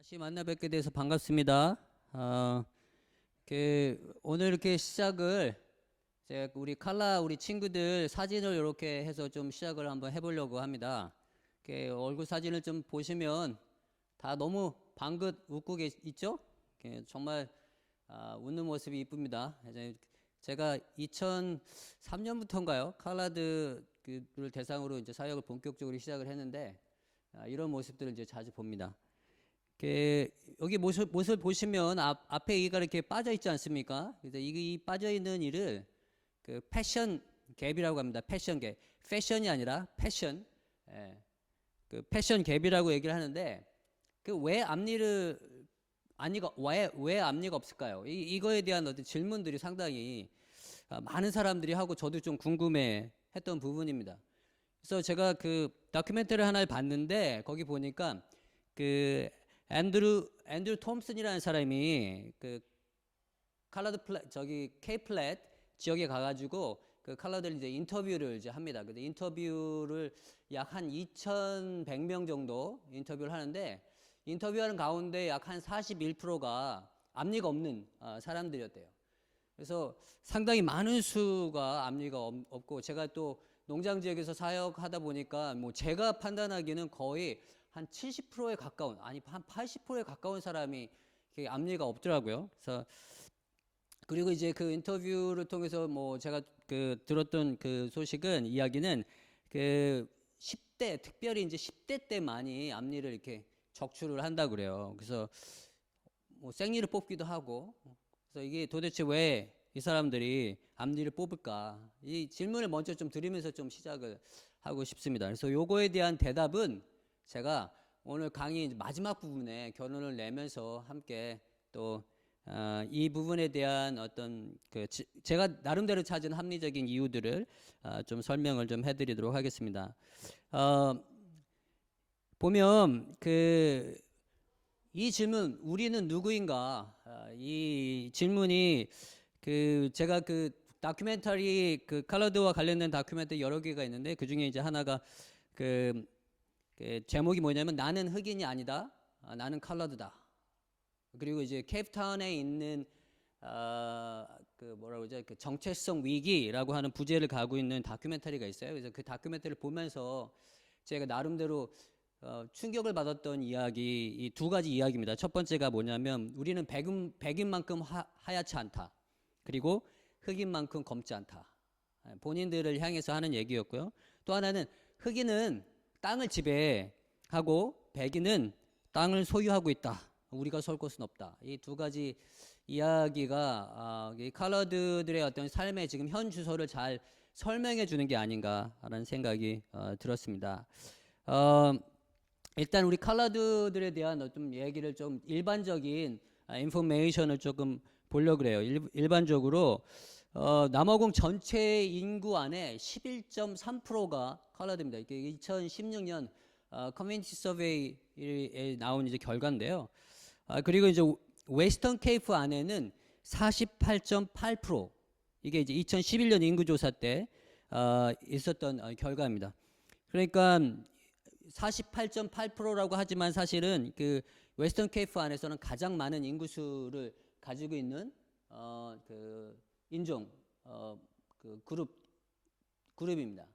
다시 만나 뵙게 돼서 반갑습니다. 오늘 이렇게 시작을 우리 우리 친구들 사진을 이렇게 해서 좀 시작을 한번 해보려고 합니다. 얼굴 사진을 좀 보시면 다 너무 방긋 웃고 있죠? 정말 웃는 모습이 이쁩니다. 제가 2003년부터인가요? 칼라드를 대상으로 이제 사역을 본격적으로 시작을 했는데 이런 모습들을 이제 자주 봅니다. 여기 모습 보시면 앞에 이가 이렇게 빠져 있지 않습니까? 그래서 이 빠져 있는 이를 그 패션 갭이라고 합니다. 패션 갭. 패션이 아니라 패션. 예. 그 패션 갭이라고 얘기를 하는데 그 왜 왜 앞니가 없을까요? 이거에 대한 어떤 질문들이 상당히 많은 사람들이 하고 저도 좀 궁금해 했던 부분입니다. 그래서 제가 그 다큐멘터리 하나를 봤는데 거기 보니까 그 앤드류 톰슨이라는 사람이 그 K 플랫 지역에 가가지고 그 칼라들 이제 인터뷰를 이제 합니다. 근데 인터뷰를 약 한 2,100명 정도 인터뷰를 하는데 인터뷰하는 가운데 약 한 41%가 앞니가 없는 사람들이었대요. 그래서 상당히 많은 수가 앞니가 없고 제가 또 농장 지역에서 사역하다 보니까 뭐 제가 판단하기는 거의 한 70%에 가까운 아니 한 80%에 가까운 사람이 앞니가 없더라고요. 그래서 그리고 이제 그 인터뷰를 통해서 뭐 제가 그 들었던 그 소식은 이야기는 그 10대 특별히 이제 10대 때 많이 앞니를 이렇게 적출을 한다 그래요. 그래서 뭐 생리를 뽑기도 하고 그래서 이게 도대체 왜 이 사람들이 앞니를 뽑을까? 이 질문을 먼저 좀 드리면서 좀 시작을 하고 싶습니다. 그래서 요거에 대한 대답은 제가 오늘 강의 마지막 부분에 결론을 내면서 함께 또 이 부분에 대한 어떤 제가 나름대로 찾은 합리적인 이유들을 좀 설명을 좀 해드리도록 하겠습니다. 보면 이 질문 우리는 누구인가 이 질문이 제가 그 다큐멘터리 칼라드와 관련된 다큐멘터리 여러 개가 있는데 그 중에 이제 하나가 그 제목이 뭐냐면 나는 흑인이 아니다. 나는 칼라드다. 그리고 이제 케이프타운에 있는 뭐라고 그러죠? 그 정체성 위기라고 하는 부제를 가고 있는 다큐멘터리가 있어요. 그래서 그 다큐멘터리를 보면서 제가 나름대로 충격을 받았던 이야기, 이 두 가지 이야기입니다. 첫 번째가 뭐냐면 우리는 백인만큼 하얗지 않다. 그리고 흑인만큼 검지 않다. 본인들을 향해서 하는 얘기였고요. 또 하나는 흑인은 땅을 지배하고 백인은 땅을 소유하고 있다. 우리가 설 곳은 없다. 이 두 가지 이야기가 이 컬러드들의 어떤 삶의 지금 현 주소를 잘 설명해 주는 게 아닌가라는 생각이 들었습니다. 일단 우리 컬러드들에 대한 어떤 얘기를 좀 일반적인 인포메이션을 조금 보려고 그래요. 일반적으로 남아공 전체 인구 안에 11.3%가 컬러드입니다. 이게 2016년 커뮤니티 서베이에 나온 이제 결과인데요. 그리고 이제 웨스턴 케이프 안에는 48.8% 이게 이제 2011년 인구조사 때 있었던 결과입니다. 그러니까 48.8%라고 하지만 사실은 그 웨스턴 케이프 안에서는 가장 많은 인구수를 가지고 있는 인종 그룹입니다.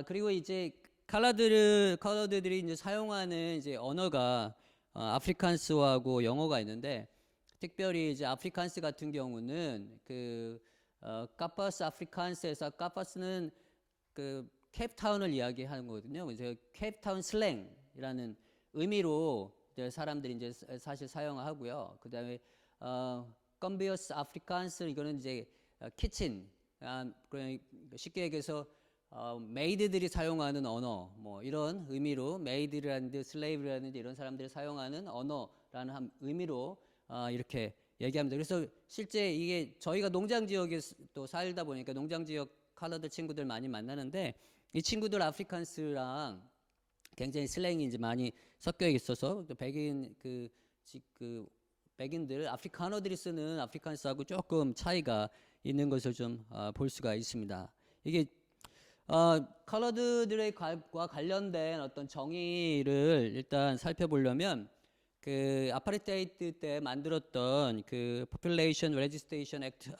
그리고 이제 컬러드들이 이제 사용하는 이제 언어가 아프리칸스하고 영어가 있는데 특별히 이제 아프리칸스 같은 경우는 카파스 아프리칸스에서 카파스는 케이프타운을 이야기하는 거거든요. 그래서 케이프타운 슬랭이라는 의미로 이제 사람들이 이제 사실 사용하고요. 그다음에 컴비어스 아프리칸스 이거는 이제 키친 쉽게 얘기해서 메이드들이 사용하는 언어 뭐 이런 의미로 메이드라든지 슬레이브라든지 이런 사람들이 사용하는 언어라는 의미로 이렇게 얘기합니다. 그래서 실제 이게 저희가 농장 지역에 또 살다 보니까 농장 지역 컬러드 친구들 많이 만나는데 이 친구들 아프리칸스랑 굉장히 슬랭이 이제 많이 섞여 있어서 백인들 아프리카너들이 쓰는 아프리칸스하고 조금 차이가 있는 것을 좀 볼 수가 있습니다. 이게 컬러드들과 관련된 어떤 정의를 일단 살펴보려면 그 아파르테이드 때 만들었던 그 Population Registration Act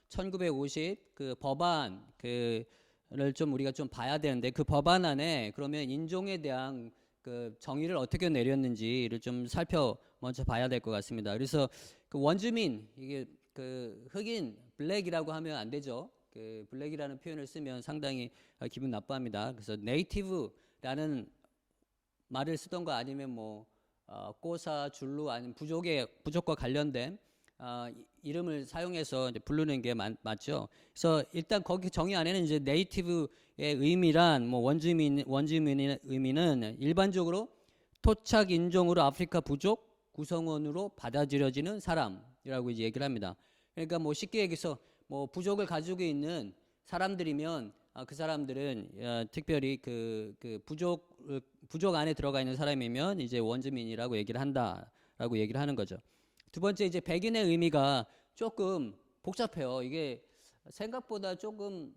1950 그 법안 그를 좀 우리가 좀 봐야 되는데, 그 법안 안에 그러면 인종에 대한 그 정의를 어떻게 내렸는지를 좀 먼저 봐야 될 것 같습니다. 그래서 그 원주민, 이게 그 흑인 블랙이라고 하면 안 되죠. 그 블랙이라는 표현을 쓰면 상당히 기분 나빠합니다. 그래서 네이티브라는 말을 쓰던 거, 아니면 뭐 꼬사, 줄루, 아니면 부족과 관련된 이름을 사용해서 이제 부르는 게 맞죠. 그래서 일단 거기 정의 안에는 이제 네이티브의 의미란 뭐 원주민의 의미는 일반적으로 토착 인종으로 아프리카 부족 구성원으로 받아들여지는 사람이라고 이제 얘기를 합니다. 그러니까 뭐 쉽게 얘기해서 뭐 부족을 가지고 있는 사람들이면 그 사람들은 특별히 그 부족 안에 들어가 있는 사람이면 이제 원주민이라고 얘기를 한다라고 얘기를 하는 거죠. 두 번째, 이제 백인의 의미가 조금 복잡해요. 이게 생각보다 조금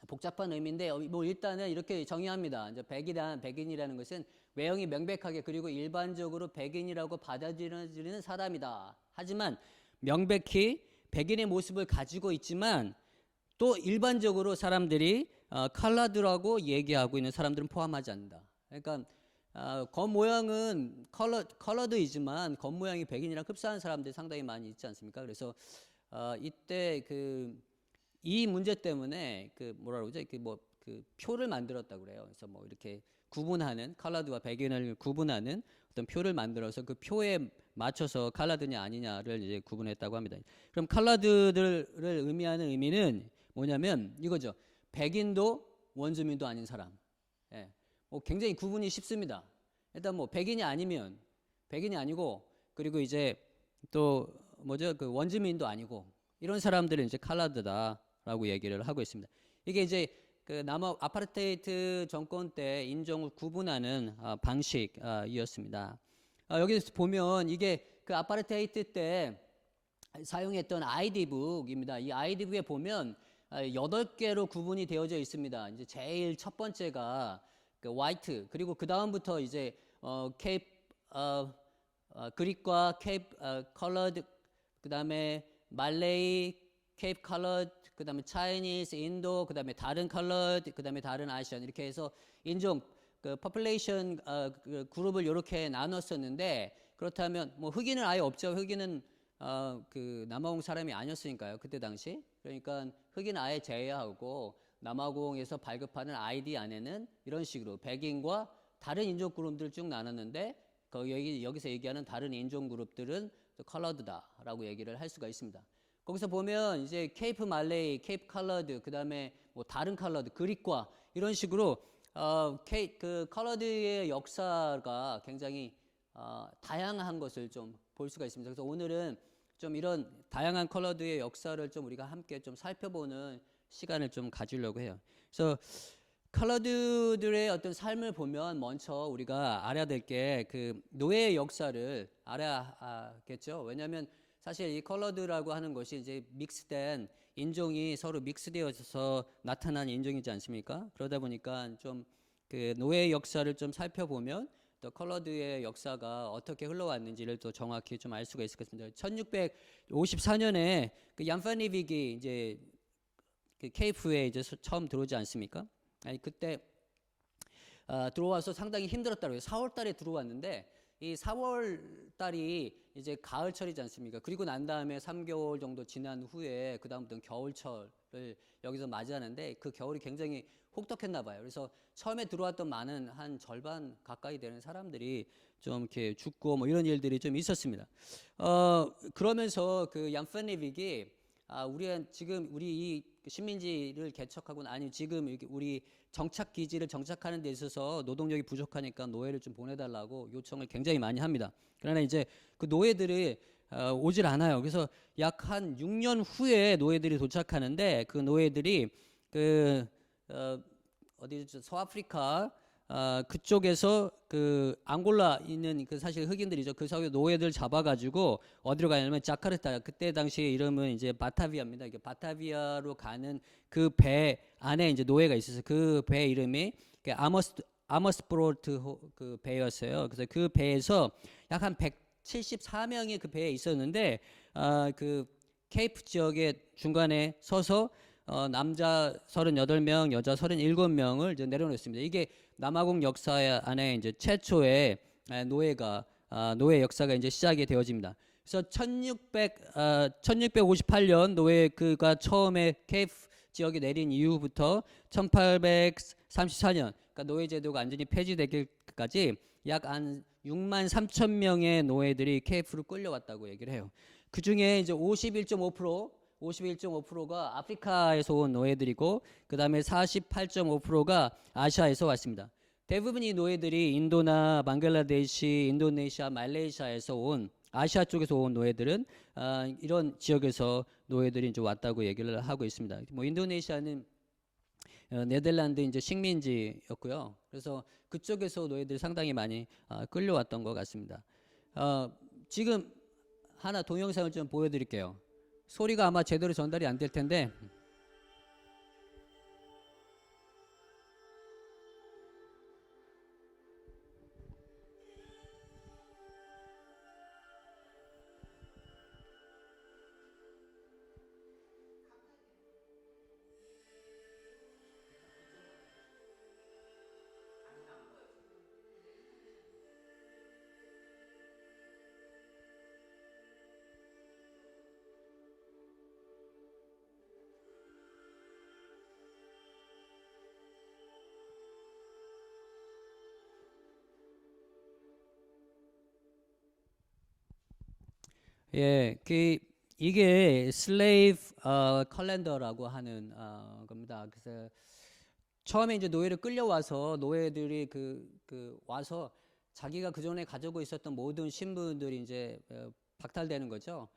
복잡한 의미인데 뭐 일단은 이렇게 정의합니다. 이제 백인이라는 것은 외형이 명백하게 그리고 일반적으로 백인이라고 받아들여지는 사람이다. 하지만 명백히 백인의 모습을 가지고 있지만 또 일반적으로 사람들이 컬러드라고 얘기하고 있는 사람들은 포함하지 않는다. 그러니까 겉모양은 컬러드이지만 겉모양이 백인이랑 흡사한 사람들이 상당히 많이 있지 않습니까? 그래서 이때 이 문제 때문에 뭐라 그러죠? 그 표를 만들었다고 그래요. 그래서 뭐 이렇게 구분하는, 컬러드와 백인을 구분하는 어떤 표를 만들어서 그 표에 맞춰서 컬러드냐 아니냐를 이제 구분했다고 합니다. 그럼 컬러드들을 의미하는 의미는 뭐냐면 이거죠. 백인도 원주민도 아닌 사람. 예. 뭐 굉장히 구분이 쉽습니다. 일단 뭐 백인이 아니고, 그리고 이제 또 뭐죠? 그 원주민도 아니고, 이런 사람들은 이제 컬러드다라고 얘기를 하고 있습니다. 이게 이제 그 아파르테이드 정권 때 인종을 구분하는 방식이었습니다. 여기서 보면 이게 그 아파르테이드 때 사용했던 아이디북입니다. 이 아이디북에 보면 8개로 구분이 되어져 있습니다. 이제 제일 첫 번째가 그 화이트, 그리고 그 다음부터 이제 케이프 그릭과 케이프 컬러드, 그 다음에 말레이, 케이프 컬러드, 그 다음에 차이니스, 인도, 그 다음에 다른 컬러드, 그 다음에 다른 아시안, 이렇게 해서 인종 그 퍼플레이션 그 그룹을 이렇게 나눴었는데, 그렇다면 뭐 흑인은 아예 없죠. 흑인은 그 남아공 사람이 아니었으니까요, 그때 당시. 그러니까 흑인 아예 제외하고 남아공에서 발급하는 아이디 안에는 이런 식으로 백인과 다른 인종 그룹들 쭉 나눴는데, 여기서 얘기하는 다른 인종 그룹들은 컬러드다라고 얘기를 할 수가 있습니다. 거기서 보면 이제 케이프 말레이, 케이프 컬러드, 그 다음에 뭐 다른 컬러드, 그릭과 이런 식으로 그 컬러드의 역사가 굉장히 다양한 것을 좀 볼 수가 있습니다. 그래서 오늘은 좀 이런 다양한 컬러드의 역사를 좀 우리가 함께 좀 살펴보는 시간을 좀 가지려고 해요. 그래서 컬러드들의 어떤 삶을 보면 먼저 우리가 알아야 될 게 그 노예의 역사를 알아야겠죠. 왜냐하면 사실 이 컬러드라고 하는 것이 이제 믹스된 인종이 서로 믹스되어서 나타난 인종이지 않습니까? 그러다 보니까 좀 그 노예의 역사를 좀 살펴보면 또 컬러드의 역사가 어떻게 흘러왔는지를 또 정확히 좀 알 수가 있을 것 같습니다. 1654년에 그 얀파니빅이 이제 그 케이프에 이제 처음 들어오지 않습니까? 아니 그때 들어와서 상당히 힘들었다고 해요. 4월 달에 들어왔는데 이 4월 달이 이제 가을철이지 않습니까? 그리고 난 다음에 3개월 정도 지난 후에 그 다음부터는 겨울철을 여기서 맞이하는데, 그 겨울이 굉장히 혹독했나 봐요. 그래서 처음에 들어왔던 많은 한 절반 가까이 되는 사람들이 좀 이렇게 죽고 뭐 이런 일들이 좀 있었습니다. 그러면서 그 얀파니빅이 지금 우리 이 식민지를 개척하고 지금 우리 정착 기지를 정착하는 데 있어서 노동력이 부족하니까 노예를 좀 보내달라고 요청을 굉장히 많이 합니다. 그러나 이제 그 노예들이 오질 않아요. 그래서 약 한 6년 후에 노예들이 도착하는데, 그 노예들이 어디죠? 서아프리카 그쪽에서 그 앙골라 있는 그 사실 흑인들이죠. 그 사회 노예들 잡아가지고 어디로 가냐면 자카르타, 그때 당시에 이름은 이제 바타비아입니다. 이게 바타비아로 가는 그 배 안에 이제 노예가 있어서 그 배 이름이 아머스브로트 그 배였어요. 그래서 그 배에서 약 한 174명이 그 배에 있었는데 그 케이프 지역의 중간에 서서 남자 38명, 여자 37명을 이제 내려놓습니다. 이게 남아공 역사 안에 이제 최초의 노예 역사가 이제 시작이 되어집니다. 그래서 1658년 노예가 처음에 케이프 지역에 내린 이후부터 1834년, 그러니까 노예 제도가 완전히 폐지되기까지 약 한 6만 3천 명의 노예들이 케이프로 끌려왔다고 얘기를 해요. 그 중에 이제 51.5%가 아프리카에서 온 노예들이고, 그 다음에 48.5%가 아시아에서 왔습니다. 대부분 이 노예들이 인도나 방글라데시, 인도네시아, 말레이시아에서 온 아시아 쪽에서 온 노예들은 이런 지역에서 노예들이 이제 왔다고 얘기를 하고 있습니다. 뭐 인도네시아는 네덜란드 이제 식민지였고요. 그래서 그쪽에서 노예들이 상당히 많이 끌려왔던 것 같습니다. 지금 하나 동영상을 좀 보여드릴게요. 소리가 아마 제대로 전달이 안 될 텐데. 예, 이게 슬레이브 컬렌더라고 하는 겁니다. 그래서 처음에 이제 노예를 끌려와서 노예들이 와서 자기가 그 전에 가지고 있었던 모든 신분들이 이제 박탈되는 거죠.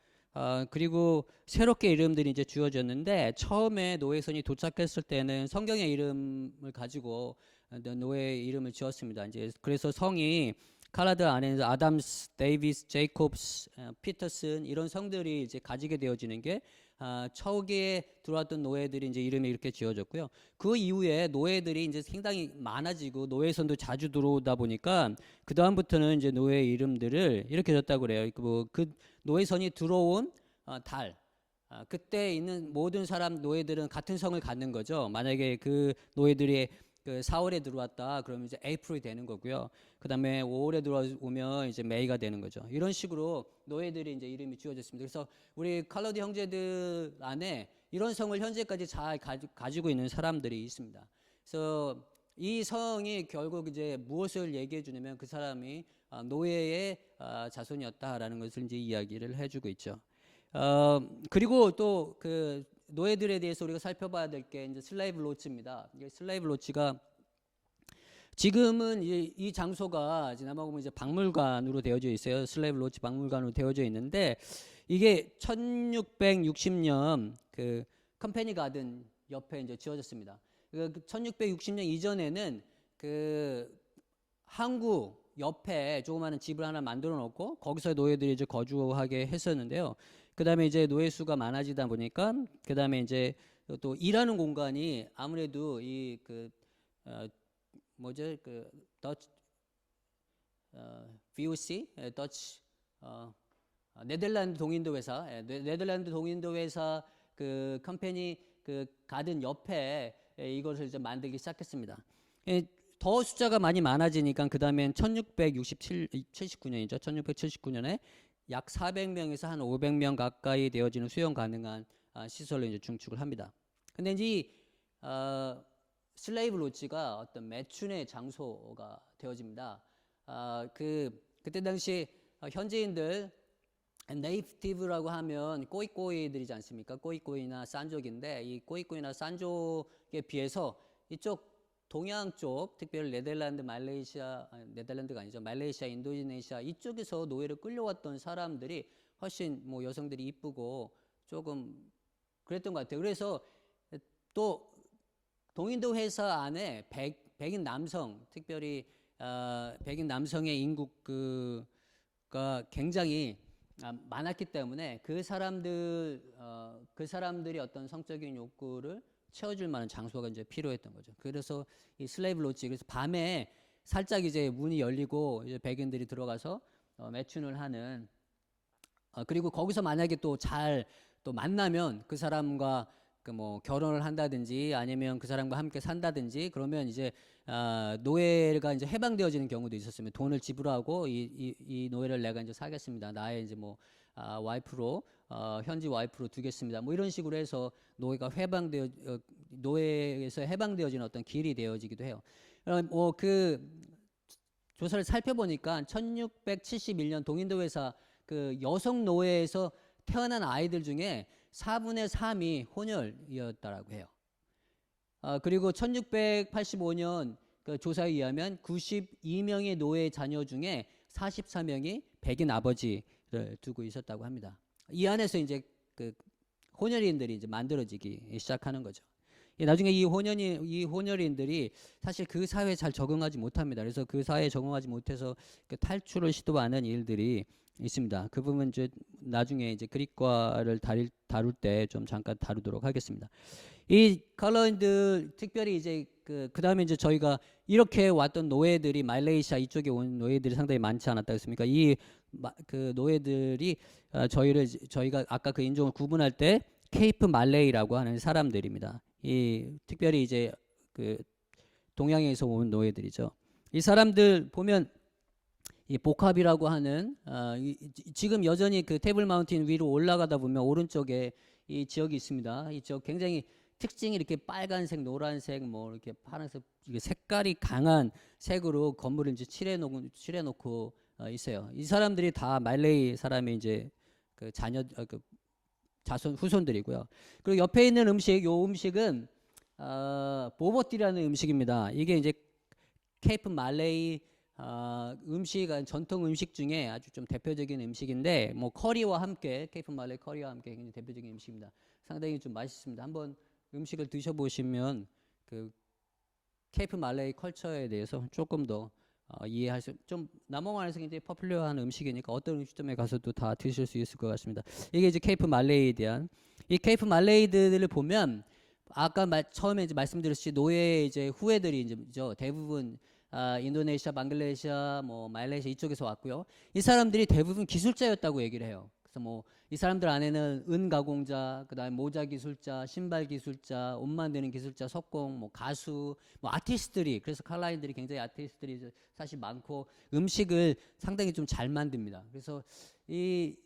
그리고 새롭게 이름들이 이제 주어졌는데, 처음에 노예선이 도착했을 때는 성경의 이름을 가지고 노예 이름을 지었습니다. 이제 그래서 성이 칼라드 안에서 아담스, 데이비스, 제이콥스, 피터슨 이런 성들이 이제 가지게 되어지는 게 초기에 들어왔던 노예들이 이제 이름이 이렇게 지어졌고요. 그 이후에 노예들이 이제 상당히 많아지고 노예선도 자주 들어오다 보니까 그 다음부터는 이제 노예 이름들을 이렇게 줬다고 그래요. 그 노예선이 들어온 달, 그때 있는 모든 사람 노예들은 같은 성을 갖는 거죠. 만약에 그 노예들이 그 4월에 들어왔다 그러면 이제 에이프릴이 되는 거고요. 그 다음에 5월에 들어오면 이제 메이가 되는 거죠. 이런 식으로 노예들이 이제 이름이 지어졌습니다. 그래서 우리 칼러디 형제들 안에 이런 성을 현재까지 잘 가지고 있는 사람들이 있습니다. 그래서 이 성이 결국 이제 무엇을 얘기해 주냐면 그 사람이 노예의 자손이었다라는 것을 이제 이야기를 해주고 있죠. 그리고 또 그 노예들에 대해서 우리가 살펴봐야 될 게 이제 슬레이브 로츠입니다. 이게 슬레이브 로츠가 지금은 이 장소가 남아공은 이제 박물관으로 되어져 있어요. 슬레이브 로치 박물관으로 되어져 있는데, 이게 1660년 그 컴퍼니 가든 옆에 이제 지어졌습니다. 1660년 이전에는 그 항구 옆에 조그마한 집을 하나 만들어 놓고 거기서 노예들이 이제 거주하게 했었는데요. 그 다음에 이제 노예 수가 많아지다 보니까 그 다음에 이제 또 일하는 공간이 아무래도 더치 VOC 더치 네덜란드 동인도 회사, 네덜란드 동인도 회사 그 컴퍼니 그 가든 옆에 이것을 이제 만들기 시작했습니다. 더 숫자가 많이 많아지니까 그 다음엔 1679년이죠. 1679년에 약 400명에서 한 500명 가까이 되어지는 수용 가능한 시설로 이제 중축을 합니다. 근데 이제 슬레이브 로치가 어떤 매춘의 장소가 되어집니다. 그때 당시 현지인들 네이티브라고 하면 꼬이꼬이들이지 않습니까? 꼬이꼬이나 산족인데, 이 꼬이꼬이나 산족에 비해서 이쪽 동양 쪽, 특별히 네덜란드, 말레이시아, 네덜란드가 아니죠. 말레이시아, 인도네시아 이쪽에서 노예를 끌려왔던 사람들이 훨씬 뭐 여성들이 이쁘고 조금 그랬던 것 같아요. 그래서 또 동인도 회사 안에 백인 남성, 특별히 백인 남성의 인구가 굉장히 많았기 때문에 그 사람들이 어떤 성적인 욕구를 채워줄 만한 장소가 이제 필요했던 거죠. 그래서 이 슬레이브 로치, 그래서 밤에 살짝 이제 문이 열리고 이제 백인들이 들어가서 매춘을 하는 그리고 거기서 만약에 또 잘 또 만나면 그 사람과 그 뭐 결혼을 한다든지 아니면 그 사람과 함께 산다든지 그러면 이제 노예가 이제 해방되어지는 경우도 있었으면 돈을 지불하고 이 노예를 내가 이제 사겠습니다. 나의 이제 뭐 와이프로 현지 와이프로 두겠습니다. 뭐 이런 식으로 해서 노예가 노예에서 해방되어지는 어떤 길이 되어지기도 해요. 그 조사를 살펴보니까 1671년 동인도 회사 그 여성 노예에서 태어난 아이들 중에 4분의 3이 혼혈이었다라고 해요. 그리고 1685년 그 조사에 의하면 92명의 노예 자녀 중에 44명이 백인 아버지를 두고 있었다고 합니다. 이 안에서 이제 그 혼혈인들이 이제 만들어지기 시작하는 거죠. 나중에 이 혼혈인들이 사실 그 사회에 잘 적응하지 못합니다. 그래서 그 사회에 적응하지 못해서 그 탈출을 시도하는 일들이 있습니다. 그 부분 이제 나중에 이제 그리과를 다룰 때 좀 잠깐 다루도록 하겠습니다. 이 컬러인들 특별히 이제 그 다음에 이제 저희가 이렇게 왔던 노예들이 말레이시아 이쪽에 온 노예들이 상당히 많지 않았다 했습니까? 그 노예들이 저희가 아까 그 인종을 구분할 때 케이프 말레이라고 하는 사람들입니다. 특별히 이제 그 동양에서 온 노예들이죠. 이 사람들 보면 이 복합이라고 하는 지금 여전히 그 테이블 마운틴 위로 올라가다 보면 오른쪽에 이 지역이 있습니다. 이 지역 굉장히 특징이 이렇게 빨간색, 노란색, 뭐 이렇게 파란색, 이게 색깔이 강한 색으로 건물을 이제 칠해놓고 있어요. 이 사람들이 다 말레이 사람의 이제 그 후손들이고요. 그리고 옆에 있는 요 음식은 보버티라는 음식입니다. 이게 이제 케이프 말레이 전통 음식 중에 아주 좀 대표적인 음식인데 뭐 커리와 함께 케이프 말레이 커리와 함께 굉장히 대표적인 음식입니다. 상당히 좀 맛있습니다. 한번 음식을 드셔보시면 그 케이프 말레이 컬처에 대해서 조금 더 이해할 좀 남홍안에서 굉장히 퍼플러한 음식이니까 어떤 음식점에 가서도 다 드실 수 있을 것 같습니다. 이게 이제 케이프 말레이에 대한 이 케이프 말레이들을 보면 아까 처음에 이제 말씀드렸듯이 노예 이제 후예들이 이제 대부분 인도네시아, 방글라데시아, 뭐 말레이시아 이쪽에서 왔고요. 이 사람들이 대부분 기술자였다고 얘기를 해요. 그래서 뭐 이 사람들 안에는 은 가공자, 그다음에 모자 기술자, 신발 기술자, 옷 만드는 기술자, 석공, 뭐 가수, 뭐 아티스트들이 그래서 칼라인들이 굉장히 아티스트들이 사실 많고 음식을 상당히 좀 잘 만듭니다. 그래서 이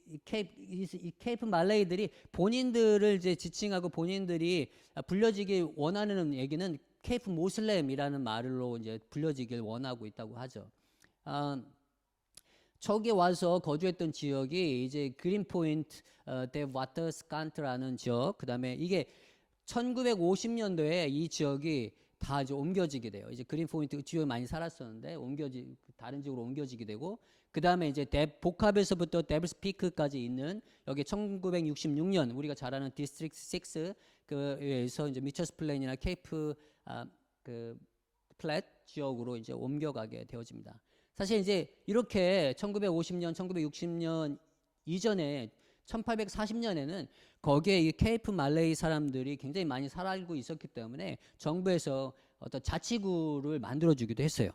케이프 말레이들이 본인들을 이제 지칭하고 본인들이 불려지기 원하는 얘기는 케이프 모슬렘이라는 말로 이제 불려지길 원하고 있다고 하죠. 저기 와서 거주했던 지역이 이제 그린포인트 데 와터스칸트라는 지역, 그다음에 이게 1950년도에 이 지역이 다 이제 옮겨지게 돼요. 이제 그린포인트 지역에 많이 살았었는데 다른 지역으로 옮겨지게 되고, 그다음에 이제 복합에서부터 데블스 피크까지 있는 여기 1966년 우리가 잘 아는 디스트릭트 6 그에서 이제 미처스 플레인이나 케이프 그 플랫 지역으로 이제 옮겨가게 되어집니다. 사실 이제 이렇게 1950년, 1960년 이전에 1840년에는 거기에 이 케이프 말레이 사람들이 굉장히 많이 살고 있었기 때문에 정부에서 어떤 자치구를 만들어주기도 했어요.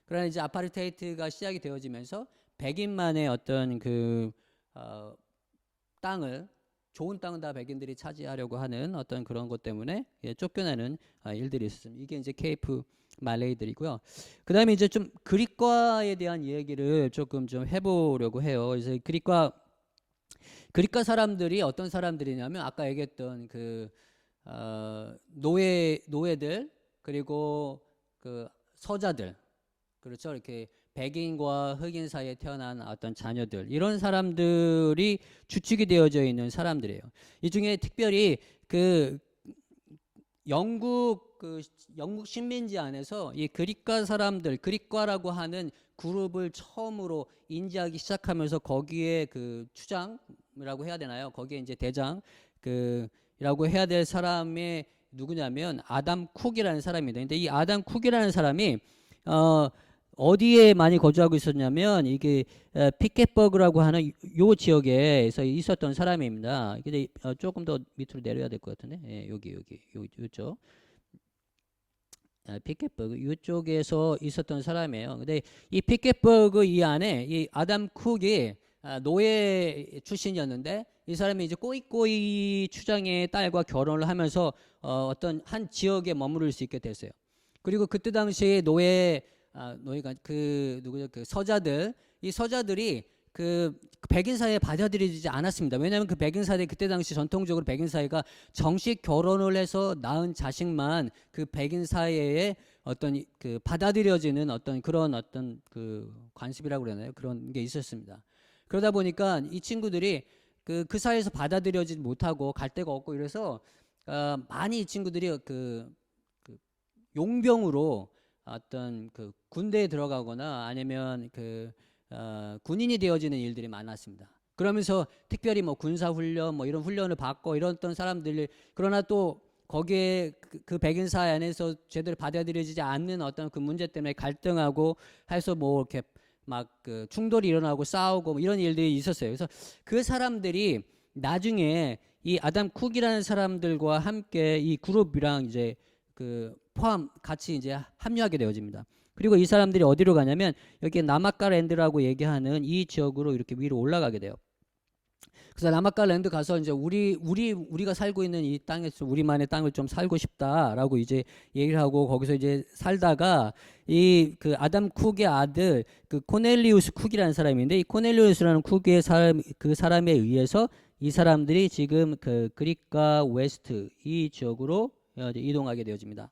그러나 이제 아파르테이트가 시작이 되어지면서 백인만의 어떤 땅을 좋은 땅은 다 백인들이 차지하려고 하는 어떤 그런 것 때문에 쫓겨나는 일들이 있었습니다. 이게 이제 케이프 말레이들이고요. 그 다음에 이제 좀 그리과에 대한 이야기를 조금 좀 해보려고 해요. 그래서 그리과 사람들이 어떤 사람들이냐면 아까 얘기했던 노예들 그리고 그 서자들, 그렇죠. 이렇게 백인과 흑인 사이에 태어난 어떤 자녀들, 이런 사람들이 주축이 되어져 있는 사람들이에요. 이 중에 특별히 영국 식민지 안에서 이 그리과 사람들, 그리과라고 하는 그룹을 처음으로 인지하기 시작하면서 거기에 추장이라고 해야 되나요? 거기에 이제 대장 이라고 해야 될 사람이 누구냐면 아담 쿡이라는 사람입니다. 근데 이 아담 쿡이라는 사람이 어디에 많이 거주하고 있었냐면 이게 피켓버그라고 하는 요 지역에서 있었던 사람입니다. 근데 조금 더 밑으로 내려야 될 것 같은데, 예, 요쪽. 피켓버그 이쪽에서 있었던 사람이에요. 근데 이 피켓버그 이 안에 이 아담 쿡이 노예 출신이었는데 이 사람이 이제 꼬이꼬이 추장의 딸과 결혼을 하면서 어떤 한 지역에 머무를 수 있게 됐어요. 그리고 그때 당시에 노예가 그 누구죠? 그 서자들 이 서자들이 그 백인 사회에 받아들여지지 않았습니다. 왜냐하면 그 백인 사회 그때 당시 전통적으로 백인 사회가 정식 결혼을 해서 낳은 자식만 그 백인 사회에 어떤 그 받아들여지는 어떤 그런 어떤 그 관습이라고 그러나요? 그런 게 있었습니다. 그러다 보니까 이 친구들이 그 사회에서 받아들여지지 못하고 갈 데가 없고 이래서 많이 이 친구들이 그 용병으로 어떤 그 군대에 들어가거나 아니면 군인이 되어지는 일들이 많았습니다. 그러면서 특별히 뭐 군사훈련 뭐 이런 훈련을 받고 이랬던 사람들이 그러나 또 거기에 그 백인 사회 안에서 제대로 받아들여지지 않는 어떤 그 문제 때문에 갈등하고 해서 뭐 이렇게 막 그 충돌이 일어나고 싸우고 뭐 이런 일들이 있었어요. 그래서 그 사람들이 나중에 이 아담 쿡이라는 사람들과 함께 이 그룹이랑 이제 그 포함 같이 이제 합류하게 되어집니다. 그리고 이 사람들이 어디로 가냐면 여기 나마카랜드라고 얘기하는 이 지역으로 이렇게 위로 올라가게 돼요. 그래서 나마카랜드 가서 이제 우리가 살고 있는 이 땅에서 우리만의 땅을 좀 살고 싶다라고 이제 얘기를 하고 거기서 이제 살다가 이 그 아담 쿡의 아들 그 코넬리우스 쿡이라는 사람인데 이 코넬리우스라는 쿡의 사람 그 사람에 의해서 이 사람들이 지금 그 그리카 웨스트 이 지역으로 이동하게 되어집니다.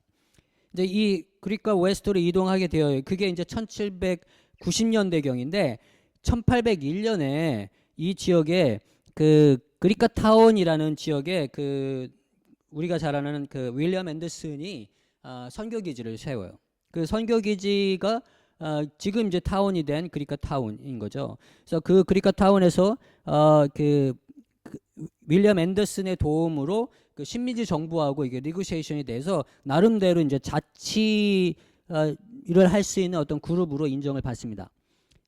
이제 이 그리카 웨스트로 이동하게 되어요. 그게 이제 1790년대경인데 1801년에 이 지역에 그 그리카 타운이라는 지역에 그 우리가 잘 아는 그 윌리엄 앤더슨이 선교 기지를 세워요. 그 선교 기지가 지금 이제 타운이 된 그리카 타운인 거죠. 그래서 그 그리카 타운에서 윌리엄 앤더슨의 도움으로 그 식민지 정부하고 이게 리그세이션이 돼서 나름대로 이제 자치 일을 할 수 있는 어떤 그룹으로 인정을 받습니다.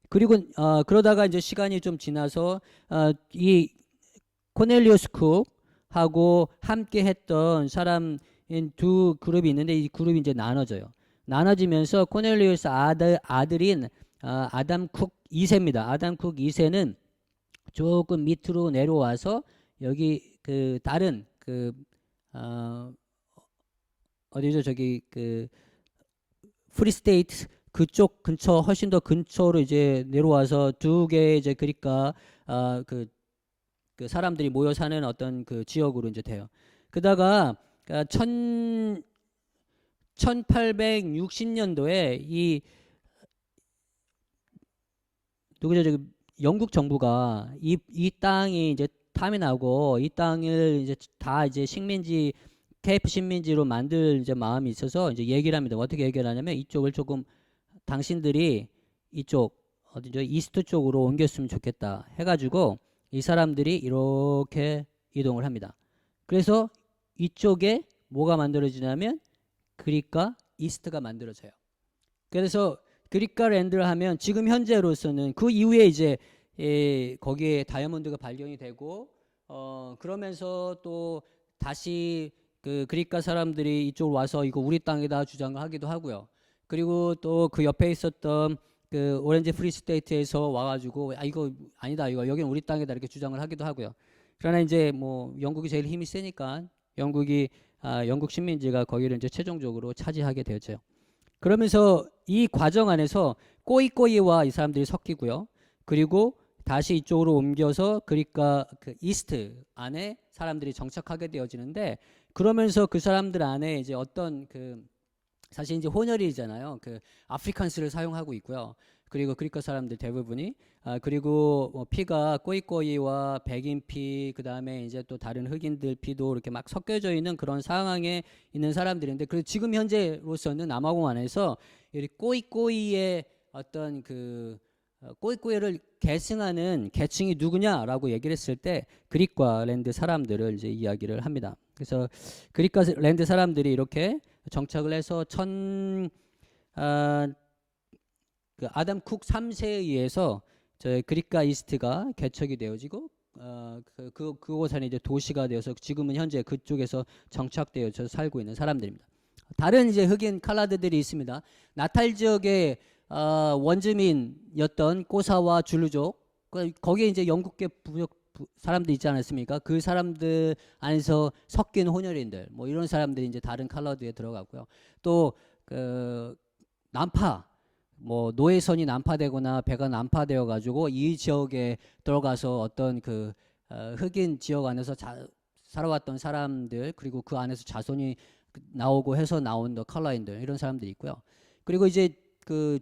그리고 그러다가 이제 시간이 좀 지나서 이 코넬리우스 쿡하고 함께 했던 사람인 두 그룹이 있는데 이 그룹이 이제 나눠져요. 나눠지면서 코넬리우스 아들인 아담 쿡 2세입니다. 아담 쿡 2세는 조금 밑으로 내려와서 여기 그 다른 그 어디죠? 저기 그 프리스테이트 그쪽 근처 훨씬 더 근처로 이제 내려와서 두 개의 이제 그러니까 그 사람들이 모여 사는 어떤 그 지역으로 이제 돼요. 그다가 1860년도에 이 누구죠? 저기 영국 정부가 이 땅이 이제 탐이 나고 이 땅을 이제 다 이제 식민지 케이프 식민지로 만들 이제 마음이 있어서 이제 얘기를 합니다. 어떻게 얘기를 하냐면 이쪽을 조금 당신들이 이쪽 어디죠? 이스트 쪽으로 옮겼으면 좋겠다 해가지고 이 사람들이 이렇게 이동을 합니다. 그래서 이쪽에 뭐가 만들어지냐면 그리카 이스트가 만들어져요. 그래서 그리카 랜드를 하면 지금 현재로서는 그 이후에 이제 거기에 다이아몬드가 발견이 되고 그러면서 또 다시 그 그리카 사람들이 이쪽으로 와서 이거 우리 땅이다 주장을 하기도 하고요. 그리고 또 그 옆에 있었던 그 오렌지 프리 스테이트에서 와가지고 이거 아니다 이거 여기는 우리 땅이다 이렇게 주장을 하기도 하고요. 그러나 이제 뭐 영국이 제일 힘이 세니까 영국 식민지가 거기를 이제 최종적으로 차지하게 되었죠. 그러면서 이 과정 안에서 꼬이꼬이와 이 사람들이 섞이고요. 그리고 다시 이쪽으로 옮겨서 그러니까 그 이스트 안에 사람들이 정착하게 되어지는데 그러면서 그 사람들 안에 이제 어떤 그 사실 이제 혼혈이잖아요. 그 아프리칸스를 사용하고 있고요. 그리고 그리카 사람들 대부분이 그리고 뭐 피가 꼬이꼬이와 백인 피 그다음에 이제 또 다른 흑인들 피도 이렇게 막 섞여져 있는 그런 상황에 있는 사람들인데 그리고 지금 현재로서는 남아공 안에서 이 꼬이꼬이의 어떤 그 꼬이꼬이를 계승하는 계층이 누구냐라고 얘기를 했을 때 그리카 랜드 사람들을 이제 이야기를 합니다. 그래서 그리카 랜드 사람들이 이렇게 정착을 해서 그 아담 쿡 3세에 의해서 저 그리카 이스트가 개척이 되어지고 그곳 안에 이제 도시가 되어서 지금은 현재 그쪽에서 정착되어서 살고 있는 사람들입니다. 다른 이제 흑인 칼라드들이 있습니다. 나탈 지역의 원주민이었던 꼬사와 줄루족, 거기에 이제 영국계 부역 사람들 있지 않았습니까? 그 사람들 안에서 섞인 혼혈인들, 뭐 이런 사람들이 이제 다른 칼라드에 들어갔고요. 또 그 난파, 뭐 노예선이 난파되거나 배가 난파되어 가지고 이 지역에 들어가서 어떤 그 흑인 지역 안에서 살아왔던 사람들, 그리고 그 안에서 자손이 나오고 해서 나온 컬러인들, 이런 사람들이 있고요. 그리고 이제 그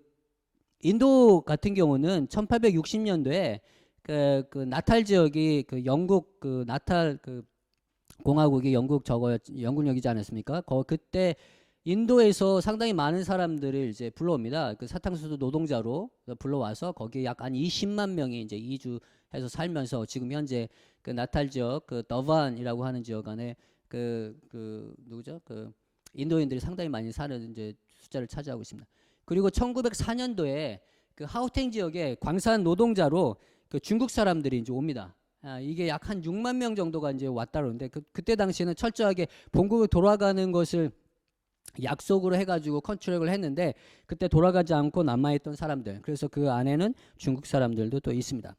인도 같은 경우는 1860년도에 그 나탈 지역이 그 영국 그 나탈 그 공화국이 영국력이지 않았습니까? 그때 인도에서 상당히 많은 사람들을 이제 불러옵니다. 그 사탕수수 노동자로 불러와서 거기에 약 한 20만 명이 이제 이주해서 살면서 지금 현재 그 나탈 지역 그 더반이라고 하는 지역 안에 누구죠? 그 인도인들이 상당히 많이 사는 이제 숫자를 차지하고 있습니다. 그리고 1904년도에 그 하우탱 지역에 광산 노동자로 그 중국 사람들이 이제 옵니다. 이게 약 한 6만 명 정도가 이제 왔다 그러는데 그때 당시에는 철저하게 본국에 돌아가는 것을 약속으로 해가지고 컨트랙을 했는데 그때 돌아가지 않고 남아있던 사람들, 그래서 그 안에는 중국 사람들도 또 있습니다.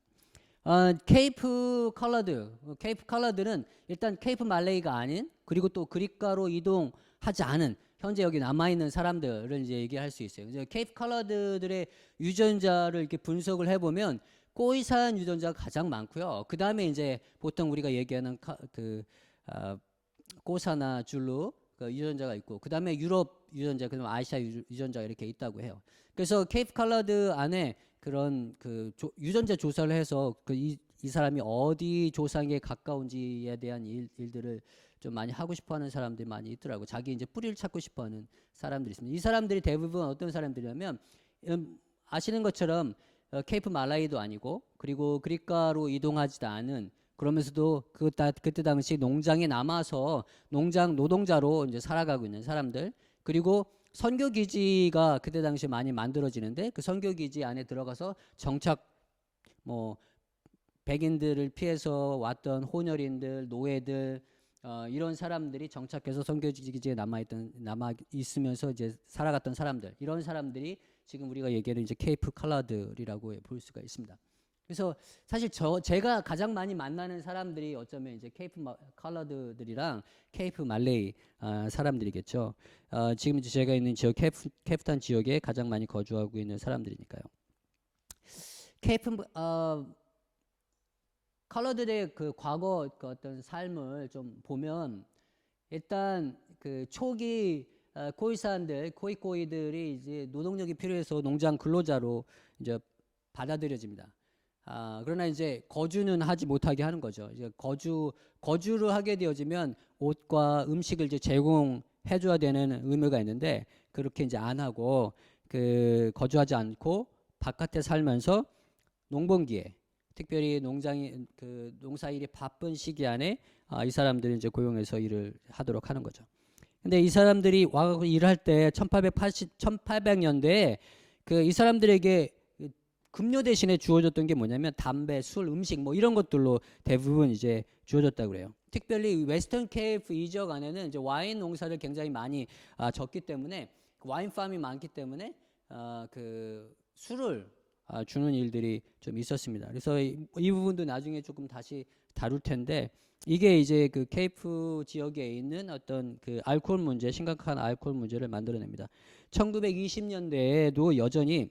케이프 컬러드는 일단 케이프 말레이가 아닌, 그리고 또 그리카로 이동하지 않은 현재 여기 남아있는 사람들을 이제 얘기할 수 있어요. 이제 케이프 컬러드들의 유전자를 이렇게 분석을 해보면 꼬이산 유전자가 가장 많고요. 그 다음에 이제 보통 우리가 얘기하는 꼬사나 줄루 그 유전자가 있고, 그 다음에 유럽 유전자, 그다음 아시아 유전자가 이렇게 있다고 해요. 그래서 케이프 컬러드 안에 그런 그 유전자 조사를 해서 이 사람이 어디 조상에 가까운지에 대한 일들을 좀 많이 하고 싶어하는 사람들이 많이 있더라고. 자기 이제 뿌리를 찾고 싶어하는 사람들이 있습니다. 이 사람들이 대부분 어떤 사람들이냐면 아시는 것처럼 케이프 말라이도 아니고, 그리고 그리카로 이동하지도 않은, 그러면서도 그때 당시 농장에 남아서 농장 노동자로 이제 살아가고 있는 사람들, 그리고 선교 기지가 그때 당시에 많이 만들어지는데 그 선교 기지 안에 들어가서 정착, 뭐 백인들을 피해서 왔던 혼혈인들, 노예들, 이런 사람들이 정착해서 선교 기지에 남아 있으면서 이제 살아갔던 사람들, 이런 사람들이 지금 우리가 얘기하는 이제 케이프 컬러들이라고 볼 수가 있습니다. 그래서 사실 제가 가장 많이 만나는 사람들이 어쩌면 이제 케이프 컬러드들이랑 케이프 말레이 사람들이겠죠. 지금 이제 제가 있는 지역 케이프타운 지역에 가장 많이 거주하고 있는 사람들이니까요. 케이프 컬러들의 그 과거 그 어떤 삶을 좀 보면, 일단 그 초기 코이코이들이 이제 노동력이 필요해서 농장 근로자로 이제 받아들여집니다. 그러나 이제 거주는 하지 못하게 하는 거죠. 이제 거주를 하게 되어지면 옷과 음식을 이제 제공해줘야 되는 의무가 있는데, 그렇게 이제 안 하고 그 거주하지 않고 바깥에 살면서 농번기에, 특별히 농사일이 바쁜 시기 안에 이 사람들이 이제 고용해서 일을 하도록 하는 거죠. 근데 이 사람들이 와서 일할 때 1800년대에 이 사람들에게 급료 대신에 주어졌던 게 뭐냐면 담배, 술, 음식 뭐 이런 것들로 대부분 이제 주어졌다고 그래요. 특별히 웨스턴 케이프 이 지역 안에는 이제 와인 농사를 굉장히 많이 졌기 때문에, 와인 팜이 많기 때문에 그 술을 주는 일들이 좀 있었습니다. 그래서 이 부분도 나중에 조금 다시 다룰 텐데, 이게 이제 그 케이프 지역에 있는 어떤 그 알코올 문제, 심각한 알코올 문제를 만들어냅니다. 1920년대에도 여전히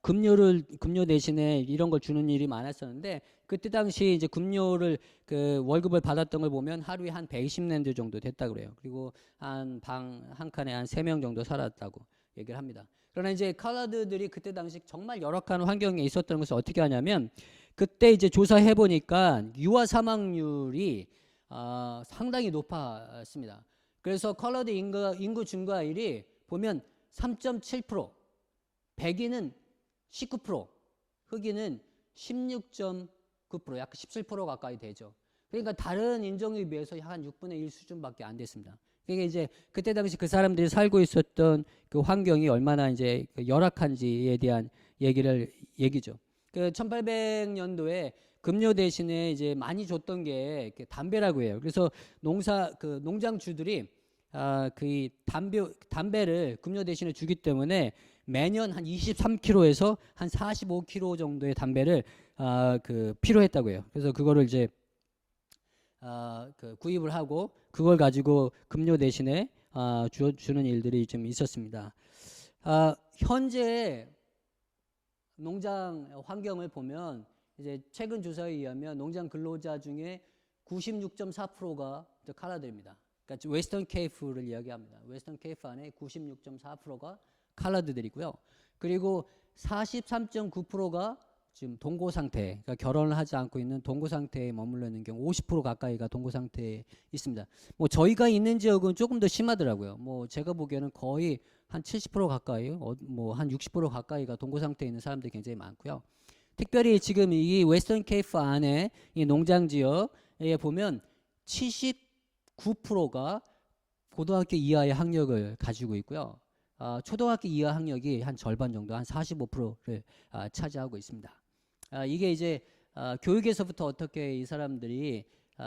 급료 대신에 이런 걸 주는 일이 많았었는데, 그때 당시 이제 급료를 그 월급을 받았던 걸 보면 하루에 한 120랜드 정도 됐다 그래요. 그리고 한 칸에 한 3명 정도 살았다고 얘기를 합니다. 그러나 이제 컬러드들이 그때 당시 정말 열악한 환경에 있었던 것을 어떻게 하냐면, 그때 이제 조사해 보니까 유아 사망률이 상당히 높았습니다. 그래서 컬러드 인구 증가율이 보면 3.7%, 백인은 19%, 흑인은 16.9%, 약 17% 가까이 되죠. 그러니까 다른 인종에 비해서 한 6분의 1 수준밖에 안 됐습니다. 그게 이제 그때 당시 그 사람들이 살고 있었던 그 환경이 얼마나 이제 열악한지에 대한 얘기죠. 그 1800년도에 급료 대신에 이제 많이 줬던 게 담배라고 해요. 그래서 농장주들이 그 담배를 급료 대신에 주기 때문에 매년 한 23kg에서 한 45kg 정도의 담배를 그 필요했다고 해요. 그래서 그거를 이제 그 구입을 하고 그걸 가지고 급료 대신에 주는 일들이 좀 있었습니다. 현재 농장 환경을 보면 이제 최근 조사에 의하면 농장 근로자 중에 96.4%가 칼라드입니다. 그러니까 웨스턴 케이프를 이야기합니다. 웨스턴 케이프 안에 96.4%가 칼라드들이고요. 그리고 43.9%가 지금 동거 상태, 그러니까 결혼을 하지 않고 있는 동거 상태에 머물러 있는 경우 50% 가까이가 동거 상태에 있습니다. 뭐 저희가 있는 지역은 조금 더 심하더라고요. 뭐 제가 보기에는 거의 한 70% 가까이, 뭐 한 60% 가까이가 동거 상태에 있는 사람들이 굉장히 많고요. 특별히 지금 이 웨스턴 케이프 안에 이 농장 지역에 보면 79%가 고등학교 이하의 학력을 가지고 있고요. 초등학교 이하 학력이 한 절반 정도, 한 45%를 차지하고 있습니다. 이게 이제 교육에서부터 어떻게 이 사람들이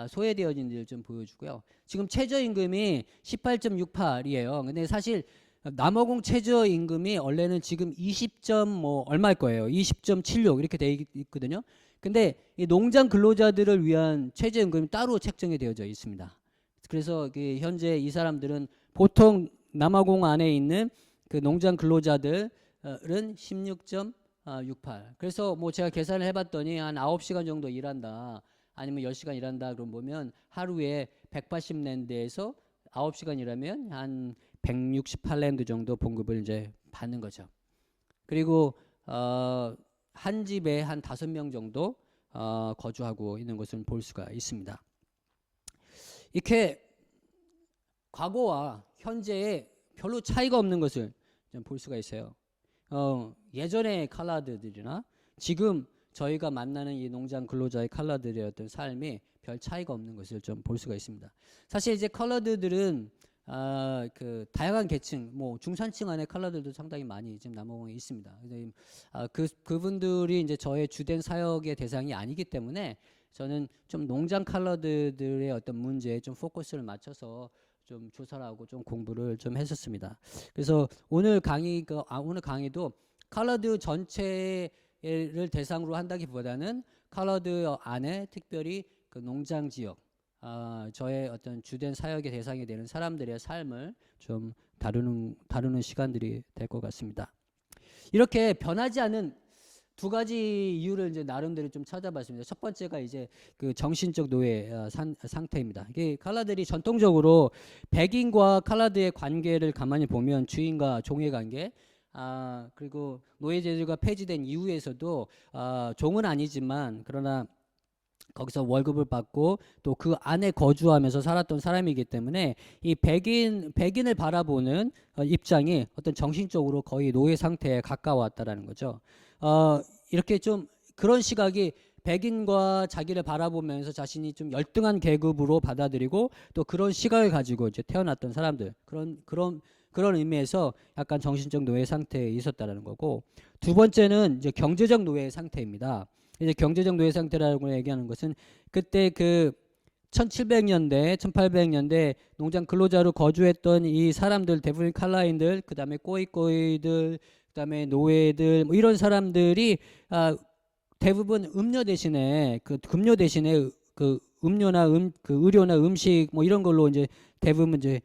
소외되어진지를 좀 보여주고요. 지금 최저임금이 18.68이에요. 근데 사실 남아공 최저임금이 원래는 지금 20점 뭐 얼마일 거예요. 20.76 이렇게 돼 있거든요. 근데 이 농장 근로자들을 위한 최저임금이 따로 책정이 되어져 있습니다. 그래서 현재 이 사람들은 보통 남아공 안에 있는 그 농장 근로자들은 16.68. 그래서 뭐 제가 계산을 해봤더니 한 9시간 정도 일한다, 아니면 10시간 일한다 그럼 보면 하루에 180랜드에서 9시간 일하면 한 168랜드 정도 봉급을 이제 받는 거죠. 그리고 한 집에 한 5명 정도 거주하고 있는 것을 볼 수가 있습니다. 이렇게 과거와 현재에 별로 차이가 없는 것을 좀 볼 수가 있어요. 예전의 칼라드들이나 지금 저희가 만나는 이 농장 근로자의 칼라드들의 어떤 삶이 별 차이가 없는 것을 좀 볼 수가 있습니다. 사실 이제 칼라드들은 그 다양한 계층, 뭐 중산층 안에 칼라드들도 상당히 많이 지금 남아공에 있습니다. 그분들이 이제 저의 주된 사역의 대상이 아니기 때문에 저는 좀 농장 칼라드들의 어떤 문제에 좀 포커스를 맞춰서 좀 조사를 하고 좀 공부를 좀 했었습니다. 그래서 오늘 강의도 칼라드 전체를 대상으로 한다기보다는 칼라드 안에 특별히 그 농장 지역, 저의 어떤 주된 사역의 대상이 되는 사람들의 삶을 좀 다루는 시간들이 될 것 같습니다. 이렇게 변하지 않는 두 가지 이유를 이제 나름대로 좀 찾아봤습니다. 첫 번째가 이제 그 정신적 노예 상태입니다. 이게 칼라들이 전통적으로 백인과 칼라드의 관계를 가만히 보면 주인과 종의 관계, 그리고 노예 제도가 폐지된 이후에서도 종은 아니지만 그러나 거기서 월급을 받고 또 그 안에 거주하면서 살았던 사람이기 때문에 이 백인을 바라보는 입장이 어떤 정신적으로 거의 노예 상태에 가까웠다라는 거죠. 이렇게 좀 그런 시각이 백인과 자기를 바라보면서 자신이 좀 열등한 계급으로 받아들이고 또 그런 시각을 가지고 이제 태어났던 사람들, 그런 의미에서 약간 정신적 노예 상태에 있었다라는 거고, 두 번째는 이제 경제적 노예 상태입니다. 이제 경제적 노예 상태라고 얘기하는 것은 그때 그 1700년대, 1800년대 농장 근로자로 거주했던 이 사람들, 대부분 칼라인들, 그 다음에 꼬이꼬이들, 그 다음에 노예들, 뭐 이런 사람들이 대부분 음료 대신에 그 급료 대신에 그 음료나 그 의료나 음식 뭐 이런 걸로 이제 대부분 이제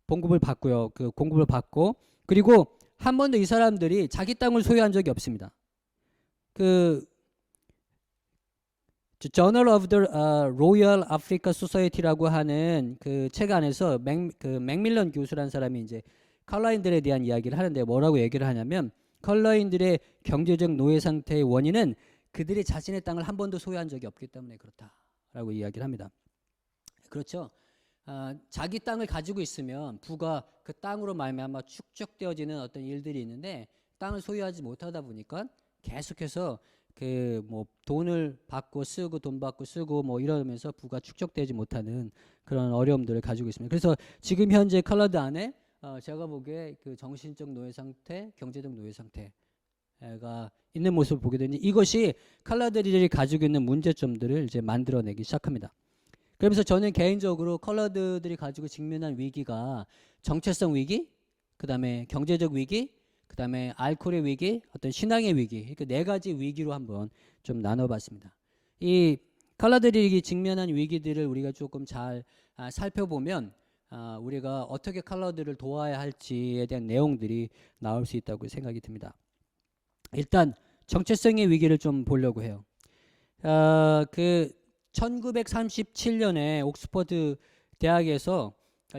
봉급을 받고요. 그 공급을 받고, 그리고 한 번도 이 사람들이 자기 땅을 소유한 적이 없습니다. 그 Journal of the Royal Africa Society라고 하는 그 책 안에서 맥밀런 교수라는 사람이 이제 컬러인들에 대한 이야기를 하는데 뭐라고 얘기를 하냐면, 컬러인들의 경제적 노예 상태의 원인은 그들이 자신의 땅을 한 번도 소유한 적이 없기 때문에 그렇다라고 이야기를 합니다. 그렇죠. 자기 땅을 가지고 있으면 부가 그 땅으로 말미암아 축적되어지는 어떤 일들이 있는데, 땅을 소유하지 못하다 보니까 계속해서 그 뭐 돈을 받고 쓰고 돈 받고 쓰고 뭐 이러면서 부가 축적되지 못하는 그런 어려움들을 가지고 있습니다. 그래서 지금 현재 칼라드 안에 제가 보기에 그 정신적 노예 상태, 경제적 노예 상태가 있는 모습을 보게 되니 이것이 칼라드들이 가지고 있는 문제점들을 이제 만들어내기 시작합니다. 그러면서 저는 개인적으로 컬러드들이 가지고 직면한 위기가 정체성 위기, 그 다음에 경제적 위기, 그 다음에 알코올의 위기, 어떤 신앙의 위기, 이렇게 네 가지 위기로 한번 좀 나눠봤습니다. 이 컬러들이 직면한 위기들을 우리가 조금 잘 살펴보면 우리가 어떻게 컬러들을 도와야 할지에 대한 내용들이 나올 수 있다고 생각이 듭니다. 일단 정체성의 위기를 좀 보려고 해요. 그 1937년에 옥스퍼드 대학에서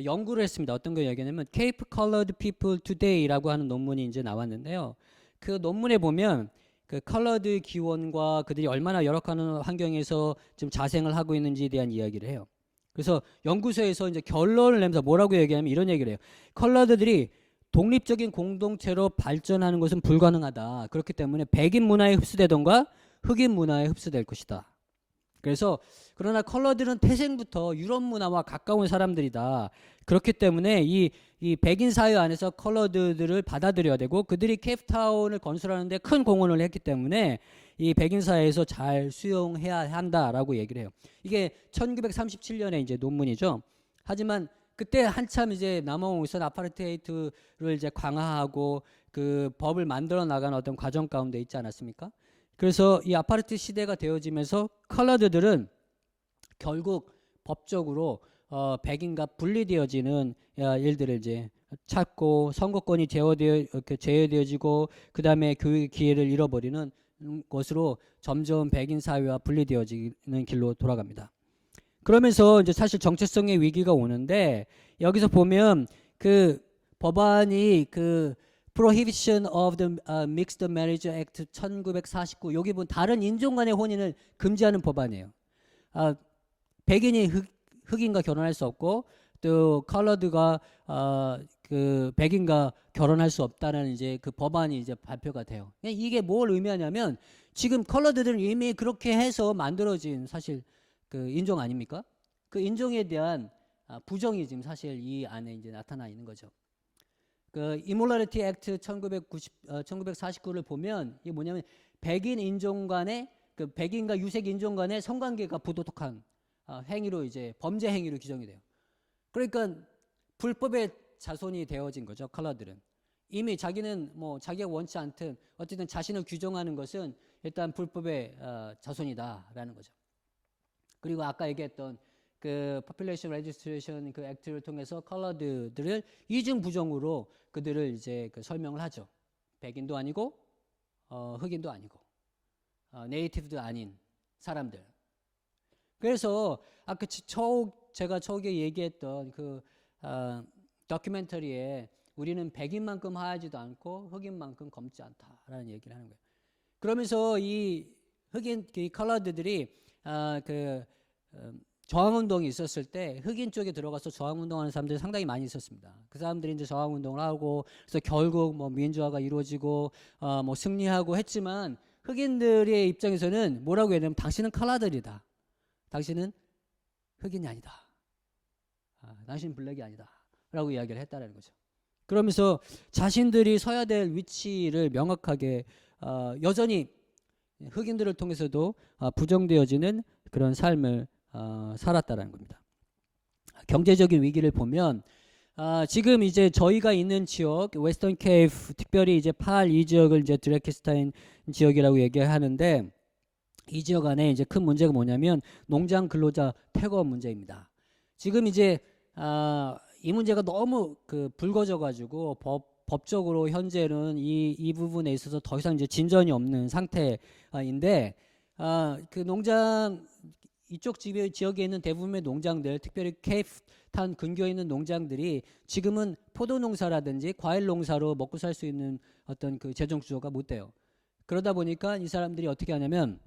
연구를 했습니다. 어떤 거 얘기하냐면 Cape Colored People Today라고 하는 논문이 이제 나왔는데요. 그 논문에 보면 그 컬러드 기원과 그들이 얼마나 열악한 환경에서 지금 자생을 하고 있는지에 대한 이야기를 해요. 그래서 연구소에서 이제 결론을 내면서 뭐라고 얘기하냐면 이런 얘기를 해요. 컬러드들이 독립적인 공동체로 발전하는 것은 불가능하다. 그렇기 때문에 백인 문화에 흡수되던가 흑인 문화에 흡수될 것이다. 그래서 그러나 컬러들은 태생부터 유럽 문화와 가까운 사람들이다. 그렇기 때문에 이 백인 사회 안에서 컬러들을 받아들여야 되고 그들이 케이프타운을 건설하는데 큰 공헌을 했기 때문에 이 백인 사회에서 잘 수용해야 한다라고 얘기를 해요. 이게 1937년에 이제 논문이죠. 하지만 그때 한참 이제 남아공에서 아파르테이트를 이제 강화하고 그 법을 만들어 나가는 어떤 과정 가운데 있지 않았습니까? 그래서 이 아파르트 시대가 되어지면서 컬러드들은 결국 법적으로 백인과 분리되어지는 일들을 이제 찾고 선거권이 제어되어지고 그 다음에 교육의 기회를 잃어버리는 것으로 점점 백인 사회와 분리되어지는 길로 돌아갑니다. 그러면서 이제 사실 정체성의 위기가 오는데 여기서 보면 그 법안이 그 Prohibition of the Mixed Marriage Act 1949 여기 보면 다른 인종 간의 혼인을 금지하는 법안이에요. 백인이 흑인과 결혼할 수 없고 또 컬러드가 그 백인과 결혼할 수 없다는 이제 그 법안이 이제 발표가 돼요. 이게 뭘 의미하냐면 지금 컬러드들은 이미 그렇게 해서 만들어진 사실 그 인종 아닙니까? 그 인종에 대한 부정이 지금 사실 이 안에 이제 나타나 있는 거죠. 그 이몰라리티 액트 1949를 보면 이게 뭐냐면 백인 인종 간의 그 백인과 유색 인종 간의 성관계가 부도덕한 행위로 이제 범죄 행위로 규정이 돼요. 그러니까 불법의 자손이 되어진 거죠. 컬러들은 이미 자기는 뭐 자기가 원치 않든 어쨌든 자신을 규정하는 것은 일단 불법의 자손이다라는 거죠. 그리고 아까 얘기했던 그 Population Registration 그 액트를 통해서 컬러드들을 이중 부정으로 그들을 이제 그 설명을 하죠. 백인도 아니고 흑인도 아니고 네이티브도 아닌 사람들. 그래서 아까 제가 처음에 얘기했던 그 다큐멘터리에 우리는 백인만큼 하하지도 않고 흑인만큼 검지 않다라는 얘기를 하는 거예요. 그러면서 이 흑인 이 컬러드들이 저항운동이 있었을 때 흑인 쪽에 들어가서 저항운동하는 사람들이 상당히 많이 있었습니다. 그 사람들이 이제 저항운동을 하고 그래서 결국 뭐 민주화가 이루어지고 뭐 승리하고 했지만 흑인들의 입장에서는 뭐라고 해야 되냐면 당신은 컬러들이다. 당신은 흑인이 아니다. 당신은 블랙이 아니다. 라고 이야기를 했다라는 거죠. 그러면서 자신들이 서야 될 위치를 명확하게 여전히 흑인들을 통해서도 부정되어지는 그런 삶을 살았다라는 겁니다. 경제적인 위기를 보면 지금 이제 저희가 있는 지역 웨스턴 케이프 특별히 이제 팔 이 지역을 이제 드레키스타인 지역이라고 얘기하는데 이 지역 안에 이제 큰 문제가 뭐냐면 농장 근로자 퇴거 문제입니다. 지금 이제 이 문제가 너무 그 불거져 가지고 법적으로 현재는 이 부분에 있어서 더 이상 이제 진전이 없는 상태인데 그 농장 이쪽 지역에 있는 대부분의 농장들, 특별히 케이프타운 근교에 있는 농장들이 지금은 포도 농사라든지 과일 농사로 먹고 살 수 있는 어떤 그 재정 구조가 못 돼요. 그러다 보니까 이 사람들이 어떻게 하냐면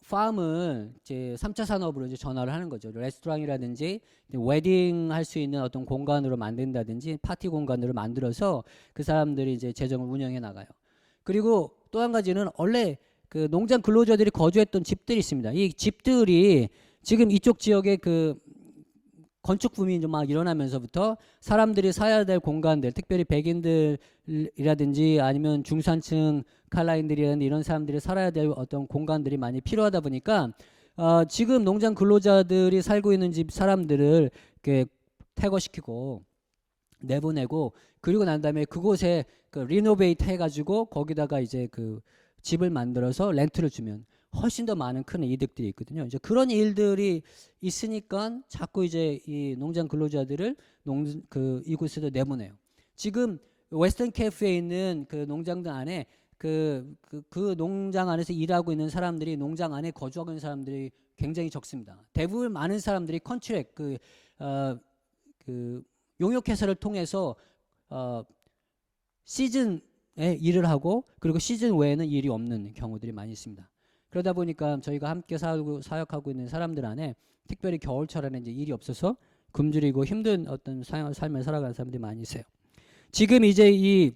팜을 이제 3차 산업으로 이제 전환을 하는 거죠. 레스토랑이라든지 웨딩 할 수 있는 어떤 공간으로 만든다든지 파티 공간으로 만들어서 그 사람들이 이제 재정을 운영해 나가요. 그리고 또 한 가지는 원래 그 농장 근로자들이 거주했던 집들이 있습니다. 이 집들이 지금 이쪽 지역의 그 건축 붐이 좀 막 일어나면서부터 사람들이 살아야 될 공간들, 특별히 백인들이라든지 아니면 중산층 칼라인들이라든지 이런 사람들이 살아야 될 어떤 공간들이 많이 필요하다 보니까 지금 농장 근로자들이 살고 있는 집 사람들을 이렇게 퇴거시키고 내보내고, 그리고 난 다음에 그곳에 그 리노베이트 해가지고 거기다가 이제 그 집을 만들어서 렌트를 주면 훨씬 더 많은 큰 이득들이 있거든요. 이제 그런 일들이 있으니까 자꾸 이제 이 농장 근로자들을 이곳에서 내보내요. 지금 웨스턴 케이프에 있는 그 농장들 안에 그 농장 안에서 일하고 있는 사람들이, 농장 안에 거주하고 있는 사람들이 굉장히 적습니다. 대부분 많은 사람들이 컨트랙 용역회사를 통해서 시즌에 일을 하고, 그리고 시즌 외에는 일이 없는 경우들이 많이 있습니다. 그러다 보니까 저희가 함께 사역하고 있는 사람들 안에 특별히 겨울철에는 이제 일이 없어서 굶주리고 힘든 어떤 삶을 살아가는 사람들이 많이 있어요. 지금 이제 이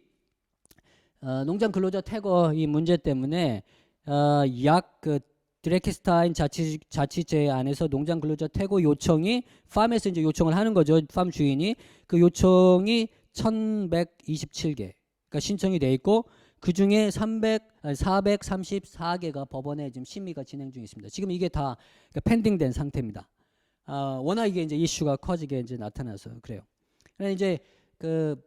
농장 근로자 퇴거 이 문제 때문에 그 드레키스타인 자치제 안에서 농장 근로자 퇴거 요청이 팜에서 이제 요청을 하는 거죠. 팜 주인이. 그 요청이 1127개 그러니까 신청이 돼 있고, 그 중에 434개가 법원에 지금 심의가 진행 중에 있습니다. 지금 이게 다 펜딩된 상태입니다. 워낙 이게 이제 이슈가 커지게 이제 나타나서 그래요. 그래서 이제 그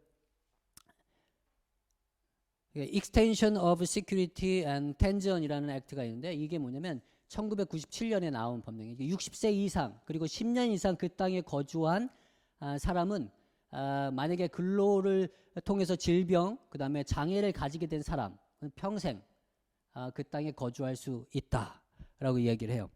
Extension of Security and Tension이라는 액트가 있는데, 이게 뭐냐면 1997년에 나온 법령이에요. 60세 이상 그리고 10년 이상 그 땅에 거주한 사람은 만약에 근로를 통해서 질병, 그 다음에 장애를 가지게 된 사람은 평생 그 땅에 거주할 수 있다라고 이야기를 해요.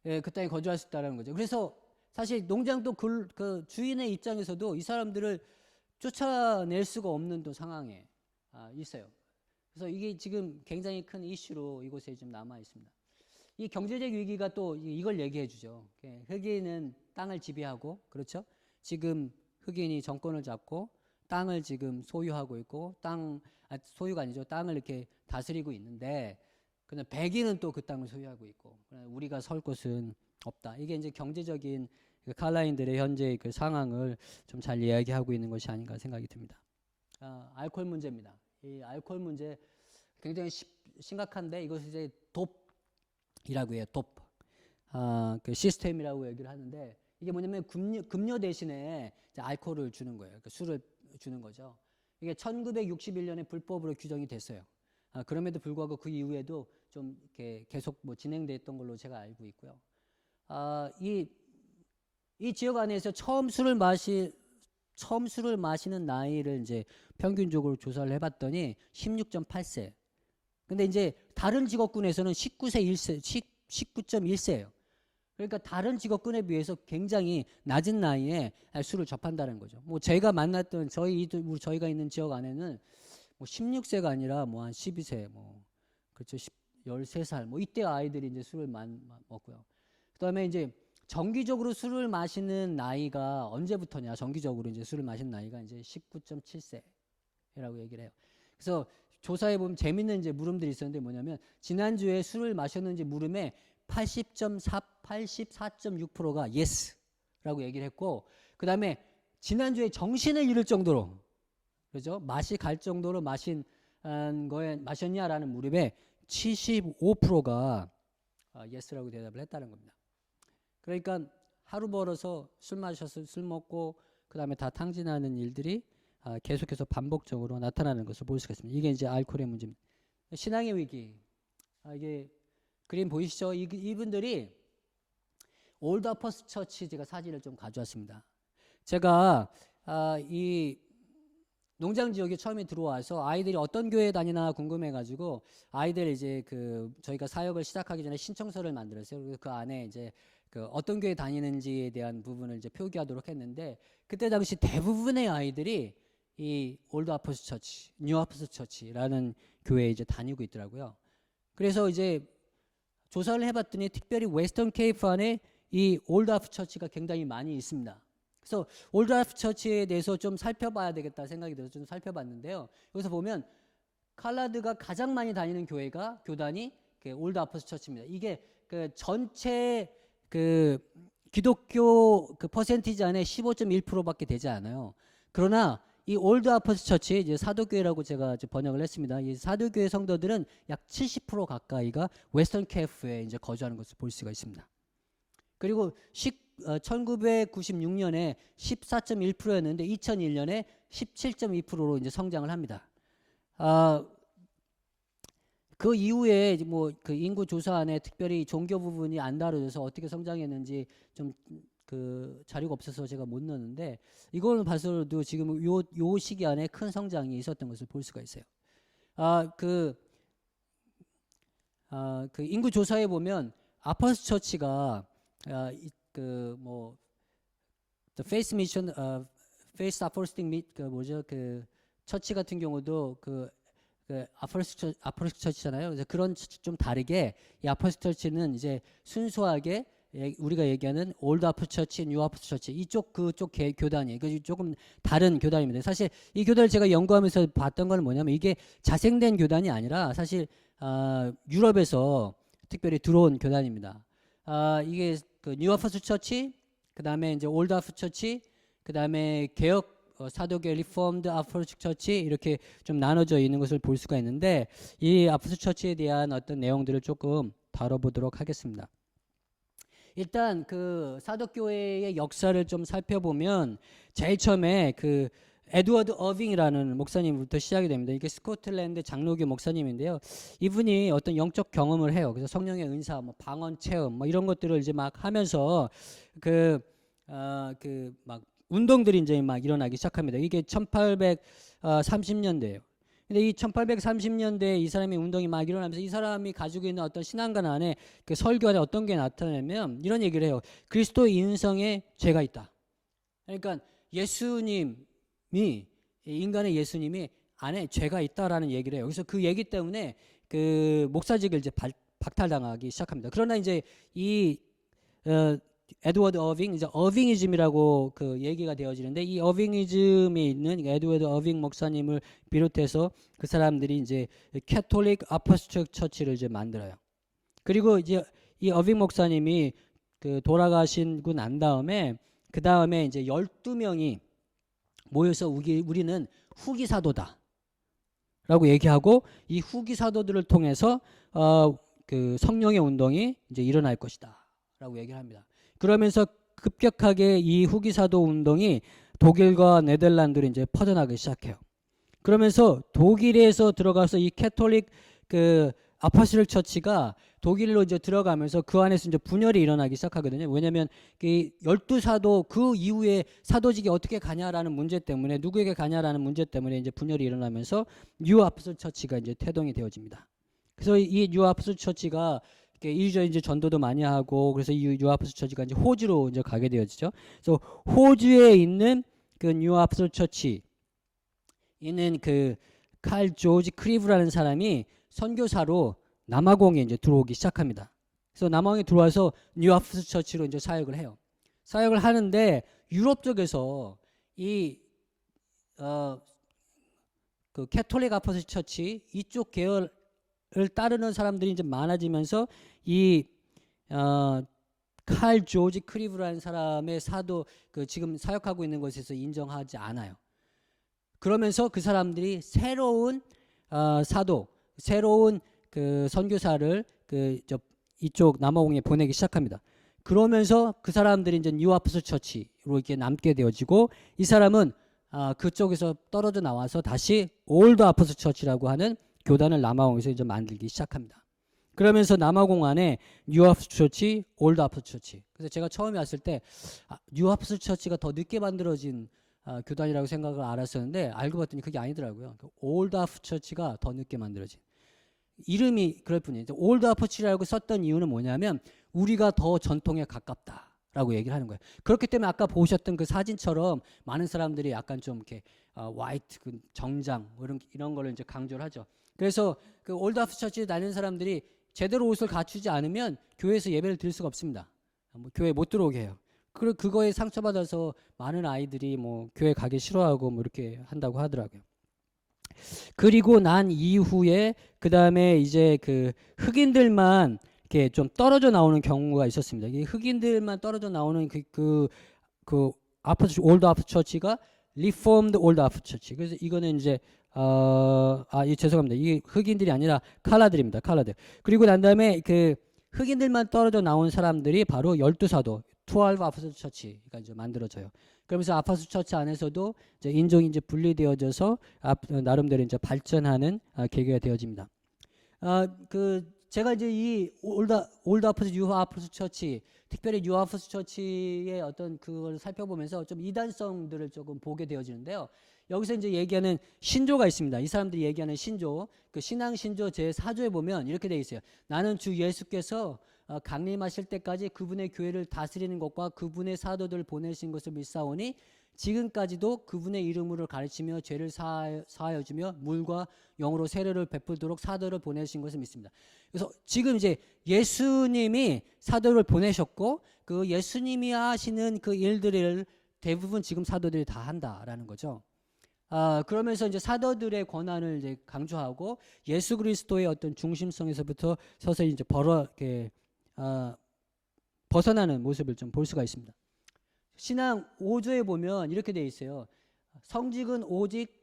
그 땅에 거주할 수 있다는 거죠. 그래서 사실 농장도 그 주인의 입장에서도 이 사람들을 쫓아낼 수가 없는 또 상황에 있어요. 그래서 이게 지금 굉장히 큰 이슈로 이곳에 좀 남아 있습니다. 이 경제적 위기가 또 이걸 얘기해 주죠. 흑인은 땅을 지배하고, 그렇죠? 지금 흑인이 정권을 잡고 땅을 지금 소유하고 있고, 소유가 아니죠. 땅을 이렇게 다스리고 있는데, 그냥 백인은 또 그 땅을 소유하고 있고, 우리가 설 곳은 없다. 이게 이제 경제적인 칼라인들의 현재 그 상황을 좀 잘 이야기하고 있는 것이 아닌가 생각이 듭니다. 알코올 문제입니다. 이 알코올 문제 굉장히 심각한데, 이것을 이제 돕이라고 해요. 돕. 그 시스템이라고 얘기를 하는데, 이게 뭐냐면 금료 대신에 이제 알코올을 주는 거예요. 그러니까 술을 주는 거죠. 이게 1961년에 불법으로 규정이 됐어요. 그럼에도 불구하고 그 이후에도 좀 이렇게 계속 뭐 진행됐던 걸로 제가 알고 있고요. 이 지역 안에서 처음 술을 마시는 나이를 이제 평균적으로 조사를 해봤더니 16.8세. 근데 이제 다른 직업군에서는 19.1세예요. 그러니까 다른 직업군에 비해서 굉장히 낮은 나이에 술을 접한다는 거죠. 뭐 제가 만났던 저희가 있는 지역 안에는 뭐 16세가 아니라 뭐 한 12세, 뭐 그렇죠, 13살, 뭐 이때 아이들이 이제 술을 먹고요. 그다음에 이제 정기적으로 술을 마시는 나이가 언제부터냐? 정기적으로 이제 술을 마시는 나이가 이제 19.7세라고 얘기를 해요. 그래서 조사해 보면 재밌는 이제 물음들이 있었는데, 뭐냐면 지난주에 술을 마셨는지 물음에 84.6%가 yes라고 얘기를 했고, 그다음에 지난주에 정신을 잃을 정도로, 그죠? 맛이 갈 정도로 마셨냐라는 물음에 75%가 yes라고 대답을 했다는 겁니다. 그러니까 하루 벌어서 술 마셔서 술 먹고 그다음에 다 탕진하는 일들이 계속해서 반복적으로 나타나는 것을 볼 수가 있습니다. 이게 이제 알코올의 문제입니다. 신앙의 위기. 이게 그림 보이시죠? 이분들이 올드 아퍼스 처치, 제가 사진을 좀 가져왔습니다. 제가 이 농장 지역에 처음에 들어와서 아이들이 어떤 교회에 다니나 궁금해가지고 아이들 이제 저희가 사역을 시작하기 전에 신청서를 만들었어요. 그래서 그 안에 이제 어떤 교회 다니는지에 대한 부분을 이제 표기하도록 했는데, 그때 당시 대부분의 아이들이 이 올드 아퍼스 처치, 뉴 아퍼스 처치라는 교회에 이제 다니고 있더라고요. 그래서 이제 조사를 해봤더니 특별히 웨스턴 케이프 안에 이 올드 아퍼스 처치가 굉장히 많이 있습니다. 그래서 올드 아퍼스 처치에 대해서 좀 살펴봐야 되겠다 생각이 들어서 좀 살펴봤는데요. 여기서 보면 칼라드가 가장 많이 다니는 교단이 그 올드 아포스톨 처치입니다. 이게 그 전체 그 기독교 그 퍼센티지 안에 15.1%밖에 되지 않아요. 그러나 이 올드 아포스톨 처치, 이제 사도교회라고 제가 번역을 했습니다. 이 사도교회 성도들은 약 70% 가까이가 웨스턴 케이프에 이제 거주하는 것을 볼 수가 있습니다. 그리고 1996년에 14.1%였는데 2001년에 17.2%로 이제 성장을 합니다. 그 이후에 뭐 그 인구 조사 안에 특별히 종교 부분이 안 다뤄져서 어떻게 성장했는지 좀 그 자료가 없어서 제가 못 넣었는데, 이거는 봐서도 지금 요 시기 안에 큰 성장이 있었던 것을 볼 수가 있어요. 그 인구 조사에 보면 아포스톨 처치가 그뭐 The Faith Mission, Faith Apostolic 그 뭐죠, 그 처치 같은 경우도 그 아포스톨 처치잖아요. 그래서 그런 좀 다르게 이 아포스톨 처치는 이제 순수하게 우리가 얘기하는 올드 아포스톨 처치, 뉴 아포스톨 처치, 이쪽 그쪽 교단이에요. 그 조금 다른 교단입니다. 사실 이 교단을 제가 연구하면서 봤던 건 뭐냐면, 이게 자생된 교단이 아니라 사실 유럽에서 특별히 들어온 교단입니다. 이게 그 뉴 아포스톨 처치, 그 다음에 이제 올드 아포스톨 처치, 그 다음에 개혁 사도교 리폼드 아포스톨 처치, 이렇게 좀 나눠져 있는 것을 볼 수가 있는데, 이 아포스톨 처치에 대한 어떤 내용들을 조금 다뤄보도록 하겠습니다. 일단 그 사도교회의 역사를 좀 살펴보면 제일 처음에 그 에드워드 어빙이라는 목사님부터 시작이 됩니다. 이게 스코틀랜드 장로교 목사님인데요. 이분이 어떤 영적 경험을 해요. 그래서 성령의 은사, 뭐 방언 체험, 뭐 이런 것들을 이제 막 하면서 막 운동들이 이제 막 일어나기 시작합니다. 이게 1830년대예요. 근데 이 1830년대에 이 사람의 운동이 막 일어나면서 이 사람이 가지고 있는 어떤 신앙관 안에 그 설교 안에 어떤 게 나타나면 이런 얘기를 해요. 그리스도의 인성에 죄가 있다. 그러니까 예수님이, 인간의 예수님이 안에 죄가 있다라는 얘기를 해요. 그래서 그 얘기 때문에 그 목사직을 이제 박탈당하기 시작합니다. 그러나 이제 이 에드워드 어빙, 이제 어빙이즘이라고 그 얘기가 되어지는데, 이 어빙이즘에 있는 에드워드 어빙 목사님을 비롯해서 그 사람들이 이제 캐톨릭 아포스톨 처치를 이제 만들어요. 그리고 이제 이 어빙 목사님이 그 돌아가시고 난 다음에 그 다음에 이제 12명이 모여서 우리는 후기 사도다 라고 얘기하고, 이 후기 사도들을 통해서 그 성령의 운동이 이제 일어날 것이다 라고 얘기를 합니다. 그러면서 급격하게 이 후기 사도 운동이 독일과 네덜란드로 이제 퍼져나가기 시작해요. 그러면서 독일에서 들어가서 이 캐톨릭 그 아포스톨 처치가 독일로 이제 들어가면서 그 안에서 이제 분열이 일어나기 시작하거든요. 왜냐하면 이 12사도 그 이후에 사도직이 어떻게 가냐라는 문제 때문에, 누구에게 가냐라는 문제 때문에 이제 분열이 일어나면서 뉴 아포스톨 처치가 이제 태동이 되어집니다. 그래서 이 뉴 아포스톨 처치가 이주에 이제 전도도 많이 하고, 그래서 이 뉴 아포스톨 처치가 이제 호주로 이제 가게 되어지죠. 그래서 호주에 있는 그 뉴 아포스톨 처치 있는 그 칼 조지 크리브라는 사람이 선교사로 남아공에 이제 들어오기 시작합니다. 그래서 남아공에 들어와서 뉴 아포스톨 처치로 이제 사역을 해요. 사역을 하는데 유럽 쪽에서 그 캐톨릭 아포스톨 처치 이쪽 계열을 따르는 사람들이 이제 많아지면서 이 칼 조지 크리브라는 사람의 사도 그 지금 사역하고 있는 곳에서 인정하지 않아요. 그러면서 그 사람들이 새로운 사도, 새로운 그 선교사를 이쪽 남아공에 보내기 시작합니다. 그러면서 그 사람들이 이제 뉴 아포스톨 처치로 이렇게 남게 되어지고, 이 사람은 그쪽에서 떨어져 나와서 다시 올드 아포스톨 처치라고 하는 교단을 남아공에서 이제 만들기 시작합니다. 그러면서 남아공 안에 뉴 아포스톨 처치, 올드 아포스톨 처치. 그래서 제가 처음에 왔을 때 뉴 아포스톨 처치가 더 늦게 만들어진 교단이라고 생각을 알았었는데, 알고 봤더니 그게 아니더라고요. 올드 아포스톨 처치가 더 늦게 만들어진. 이름이 그럴 뿐이에요. 올드 아포스톨이라고 썼던 이유는 뭐냐면 우리가 더 전통에 가깝다라고 얘기를 하는 거예요. 그렇기 때문에 아까 보셨던 그 사진처럼 많은 사람들이 약간 좀 이렇게 화이트 그 정장 이런 거를 이제 강조를 하죠. 그래서 그 올드 아포스톨 처치에 다니는 사람들이 제대로 옷을 갖추지 않으면 교회에서 예배를 드릴 수가 없습니다. 뭐 교회 못 들어오게 해요. 그거에 상처받아서 많은 아이들이 뭐 교회 가기 싫어하고 뭐 이렇게 한다고 하더라고요. 그리고 난 이후에 그 다음에 이제 그 흑인들만 이렇게 좀 떨어져 나오는 경우가 있었습니다. 이 흑인들만 떨어져 나오는 그 올드 아프 처치가 리폼드 올드 아프 처치. 그래서 이거는 이제 죄송합니다. 이게 흑인들이 아니라 칼라들입니다. 칼라들. 그리고 난 다음에 그 흑인들만 떨어져 나온 사람들이 바로 12사도 12 아파스 처치가 이제 만들어져요. 그러면서 아파스 처치 안에서도 이제 인종이 이제 분리되어져서 나름대로 이제 발전하는 계기가 되어집니다. 제가 이제 이 올드 아파스 뉴 아파스 처치, 특별히 뉴 아파스 처치의 어떤 그걸 살펴보면서 좀 이단성들을 조금 보게 되어지는데요. 여기서 이제 얘기하는 신조가 있습니다. 이 사람들이 얘기하는 신조, 그 신앙 신조 제 4조에 보면 이렇게 되어 있어요. 나는 주 예수께서 강림하실 때까지 그분의 교회를 다스리는 것과 그분의 사도들을 보내신 것을 믿사오니 지금까지도 그분의 이름으로 가르치며 죄를 사하여 주며 물과 영으로 세례를 베풀도록 사도를 보내신 것을 믿습니다. 그래서 지금 이제 예수님이 사도를 보내셨고 그 예수님이 하시는 그 일들을 대부분 지금 사도들이 다 한다라는 거죠. 그러면서 이제 사도들의 권한을 이제 강조하고 예수 그리스도의 어떤 중심성에서부터 서서히 이제 벗어나는 모습을 좀 볼 수가 있습니다. 신앙 5조에 보면 이렇게 되어 있어요. 성직은 오직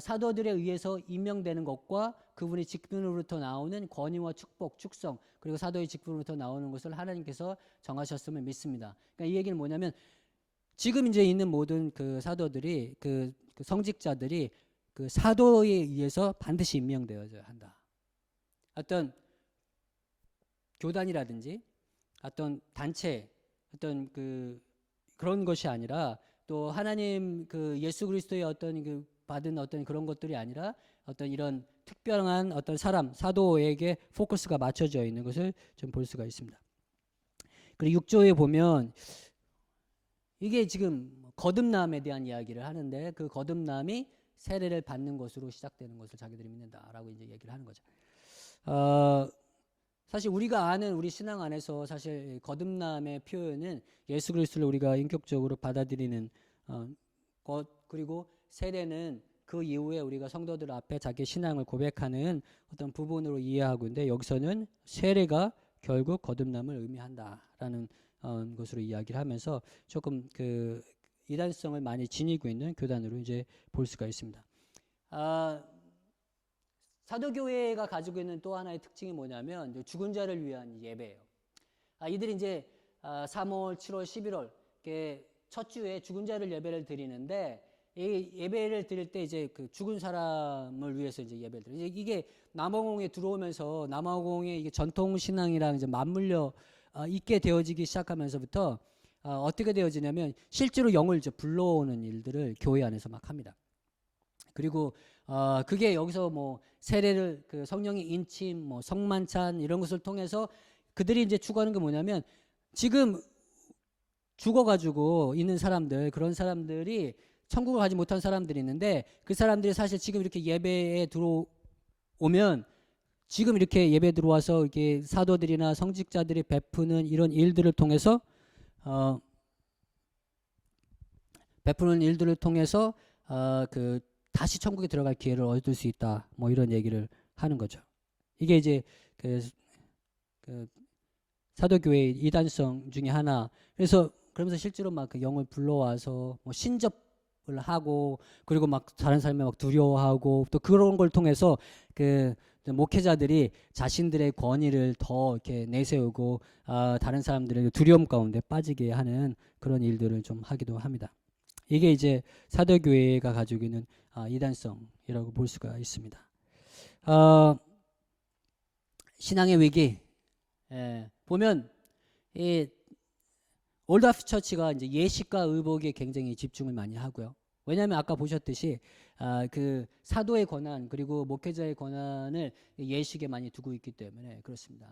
사도들에 의해서 임명되는 것과 그분의 직분으로부터 나오는 권위와 축복, 축성 그리고 사도의 직분으로부터 나오는 것을 하나님께서 정하셨음을 믿습니다. 그러니까 이 얘기는 뭐냐면 지금 이제 있는 모든 그 사도들이 그 성직자들이 그 사도에 의해서 반드시 임명되어야 한다. 어떤 교단이라든지 어떤 단체 어떤 그런 것이 아니라 또 하나님 그 예수 그리스도의 어떤 그 받은 어떤 그런 것들이 아니라 어떤 이런 특별한 어떤 사람 사도에게 포커스가 맞춰져 있는 것을 좀 볼 수가 있습니다. 그리고 6조에 보면 이게 지금 거듭남에 대한 이야기를 하는데 그 거듭남이 세례를 받는 것으로 시작되는 것을 자기들이 믿는다라고 이제 얘기를 하는 거죠. 사실 우리가 아는 우리 신앙 안에서 사실 거듭남의 표현은 예수 그리스도를 우리가 인격적으로 받아들이는 것 그리고 세례는 그 이후에 우리가 성도들 앞에 자기 신앙을 고백하는 어떤 부분으로 이해하고 있는데 여기서는 세례가 결국 거듭남을 의미한다라는 것으로 이야기를 하면서 조금 그 이단성을 많이 지니고 있는 교단으로 이제 볼 수가 있습니다. 사도교회가 가지고 있는 또 하나의 특징이 뭐냐면 죽은 자를 위한 예배예요. 이들이 이제 3월, 7월, 11월 첫 주에 죽은 자를 예배를 드리는데 이 예배를 드릴 때 이제 그 죽은 사람을 위해서 이제 예배를 드려요. 이게 남아공에 들어오면서 남아공의 이게 전통 신앙이랑 이제 맞물려 있게 되어지기 시작하면서부터 어떻게 되어지냐면 실제로 영을 이제 불러오는 일들을 교회 안에서 막 합니다. 그리고 그게 여기서 뭐 세례를 그 성령의 인침, 뭐 성만찬 이런 것을 통해서 그들이 이제 추구하는 게 뭐냐면 지금 죽어가지고 있는 사람들 그런 사람들이 천국을 가지 못한 사람들이 있는데 그 사람들이 사실 지금 이렇게 예배에 들어오면 지금 이렇게 예배 들어와서 이렇게 사도들이나 성직자들이 베푸는 이런 일들을 통해서 그 다시 천국에 들어갈 기회를 얻을 수 있다. 뭐 이런 얘기를 하는 거죠. 이게 이제 그 사도교회의 이단성 중에 하나. 그러면서 실제로 막 그 영을 불러와서 뭐 신접을 하고 그리고 막 다른 사람이 막 두려워하고 또 그런 걸 통해서 그 목회자들이 자신들의 권위를 더 이렇게 내세우고 다른 사람들의 두려움 가운데 빠지게 하는 그런 일들을 좀 하기도 합니다. 이게 이제 사도교회가 가지고 있는 이단성이라고 볼 수가 있습니다. 신앙의 위기 보면 이 올드아프 처치가 이제 예식과 의복에 굉장히 집중을 많이 하고요. 왜냐하면 아까 보셨듯이 그 사도의 권한 그리고 목회자의 권한을 예식에 많이 두고 있기 때문에 그렇습니다.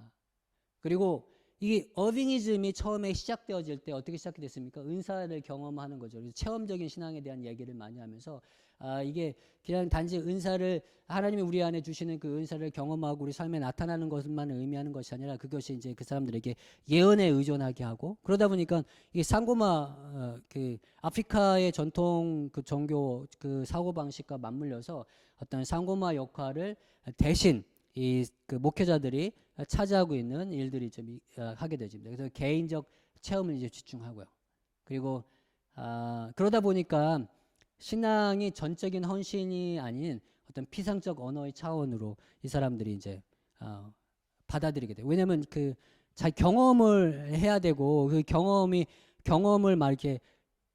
그리고 이게 어빙이즘이 처음에 시작되어질 때 어떻게 시작이 됐습니까? 은사를 경험하는 거죠. 그래서 체험적인 신앙에 대한 얘기를 많이 하면서 이게 그냥 단지 은사를 하나님이 우리 안에 주시는 그 은사를 경험하고 우리 삶에 나타나는 것만 의미하는 것이 아니라 그것이 이제 그 사람들에게 예언에 의존하게 하고 그러다 보니까 이 상고마 그 아프리카의 전통 그 종교 그 사고 방식과 맞물려서 어떤 상고마 역할을 대신 이 그 목회자들이 차지하고 있는 일들이 좀 하게 되집니다. 그래서 개인적 체험을 이제 집중하고요. 그리고 그러다 보니까 신앙이 전적인 헌신이 아닌 어떤 피상적 언어의 차원으로 이 사람들이 이제 받아들이게 돼요. 왜냐하면 그 자기 경험을 해야 되고 그 경험을 막 이렇게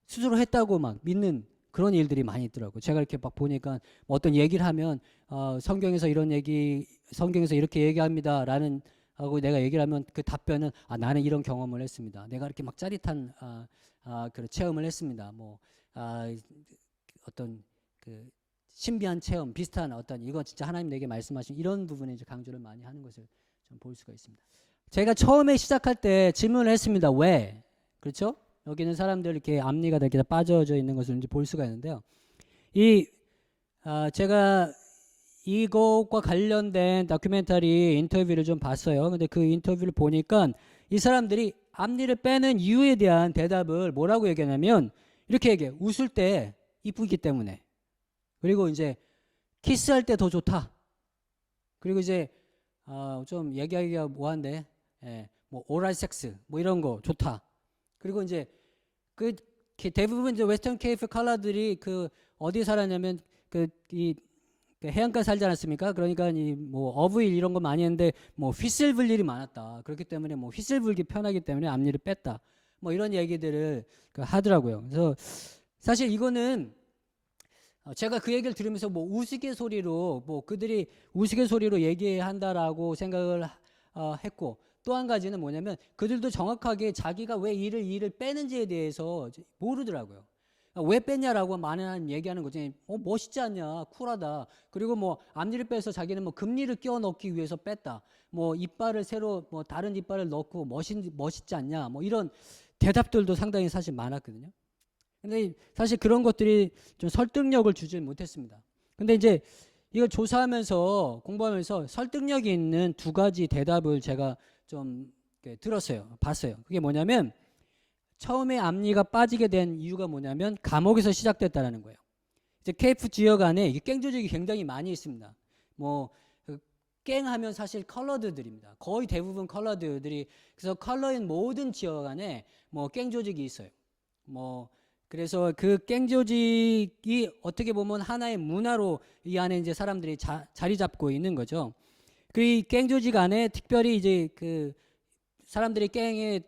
스스로 했다고 막 믿는 그런 일들이 많이 있더라고요. 제가 이렇게 막 보니까 뭐 어떤 얘기를 하면 성경에서 이렇게 얘기합니다라는 하고 내가 얘기를 하면 그 답변은 나는 이런 경험을 했습니다. 내가 이렇게 막 짜릿한 그런 체험을 했습니다. 뭐 어떤 그 신비한 체험 비슷한 어떤 이거 진짜 하나님 내게 말씀하신 이런 부분에 이제 강조를 많이 하는 것을 좀 볼 수가 있습니다. 제가 처음에 시작할 때 질문을 했습니다. 왜? 그렇죠? 여기 있는 사람들 이렇게 앞니가 다 이렇게 빠져져 있는 것을 이제 볼 수가 있는데요. 제가 이것과 관련된 다큐멘터리 인터뷰를 좀 봤어요. 근데 그 인터뷰를 보니까 이 사람들이 앞니를 빼는 이유에 대한 대답을 뭐라고 얘기하냐면 이렇게 얘기해요. 웃을 때 이쁘기 때문에. 그리고 이제 키스할 때 더 좋다. 그리고 이제 좀 얘기하기가 뭐한데, 뭐 오랄 섹스 뭐 이런 거 좋다. 그리고 이제 그 대부분 이제 웨스턴 케이프 컬러들이 그 어디 살았냐면 이 해안가 살지 않았습니까? 그러니까 이 뭐 어부일 이런 거 많이 했는데 뭐 휘슬 불 일이 많았다. 그렇기 때문에 뭐 휘슬 불기 편하기 때문에 앞니를 뺐다. 뭐 이런 얘기들을 하더라고요. 그래서 사실 이거는 제가 그 얘기를 들으면서 뭐 우스갯소리로 뭐 그들이 우스갯소리로 얘기한다라고 생각을 했고 또 한 가지는 뭐냐면 그들도 정확하게 자기가 왜 이를 빼는지에 대해서 모르더라고요. 왜 뺐냐라고 많은 얘기하는 거지. 멋있지 않냐, 쿨하다. 그리고 뭐 앞니를 빼서 자기는 뭐 금니를 끼워 넣기 위해서 뺐다. 뭐 이빨을 새로 뭐 다른 이빨을 넣고 멋있지 않냐. 뭐 이런 대답들도 상당히 사실 많았거든요. 근데 사실 그런 것들이 좀 설득력을 주지 못했습니다. 근데 이제 이걸 조사하면서 공부하면서 설득력이 있는 두 가지 대답을 제가 좀 들었어요. 봤어요. 그게 뭐냐면 처음에 앞니가 빠지게 된 이유가 뭐냐면 감옥에서 시작됐다라는 거예요. 이제 케이프 지역 안에 이게 갱 조직이 굉장히 많이 있습니다. 뭐 갱하면 사실 컬러드들입니다. 거의 대부분 컬러드들이 그래서 컬러인 모든 지역 안에 뭐 갱 조직이 있어요. 뭐 그래서 그 갱 조직이 어떻게 보면 하나의 문화로 이 안에 이제 사람들이 자리 잡고 있는 거죠. 그 갱 조직 안에 특별히 이제 그 사람들이 갱에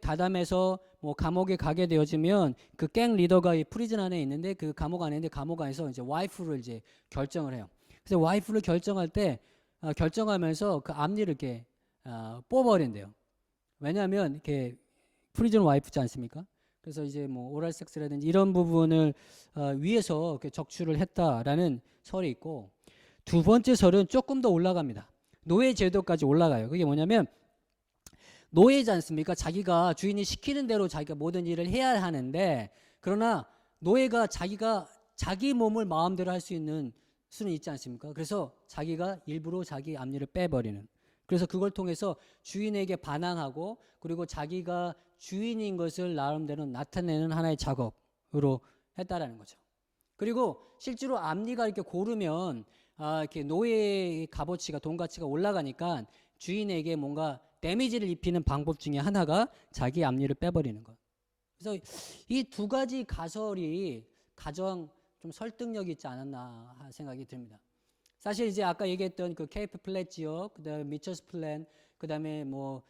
다담해서 뭐 감옥에 가게 되어지면 그 갱 리더가 이 프리즌 안에 있는데 그 감옥 안에 있는데 감옥 안에서 이제 와이프를 이제 결정을 해요. 그래서 와이프를 결정할 때 결정하면서 그 앞니를 이렇게 뽑아버린대요. 왜냐하면 이렇게 프리즌 와이프지 않습니까? 그래서 이제 뭐 오랄 섹스라든지 이런 부분을 위해서 적출을 했다라는 설이 있고 두 번째 설은 조금 더 올라갑니다. 노예 제도까지 올라가요. 그게 뭐냐면 노예지 않습니까? 자기가 주인이 시키는 대로 자기가 모든 일을 해야 하는데 그러나 노예가 자기가 자기 몸을 마음대로 할 수 있는 수는 있지 않습니까? 그래서 자기가 일부러 자기 앞니를 빼버리는 그래서 그걸 통해서 주인에게 반항하고 그리고 자기가 주인인 것을 나름대로 나타내는 하나의 작업으로 했다라는 거죠. 그리고 실제로 앞니가 이렇게 고르면 이렇게 노예의 값어치가 돈 가치가 올라가니까 주인에게 뭔가 데미지를 입히는 방법 중에 하나가 자기 앞니를 빼버리는 것. 그래서 이 두 가지 가설이 가장 좀 설득력이 있지 않았나 생각이 듭니다. 사실 이제 아까 얘기했던 그 케이프 플랫 지역, 그다음에 미처스 플랜, 그다음에 뭐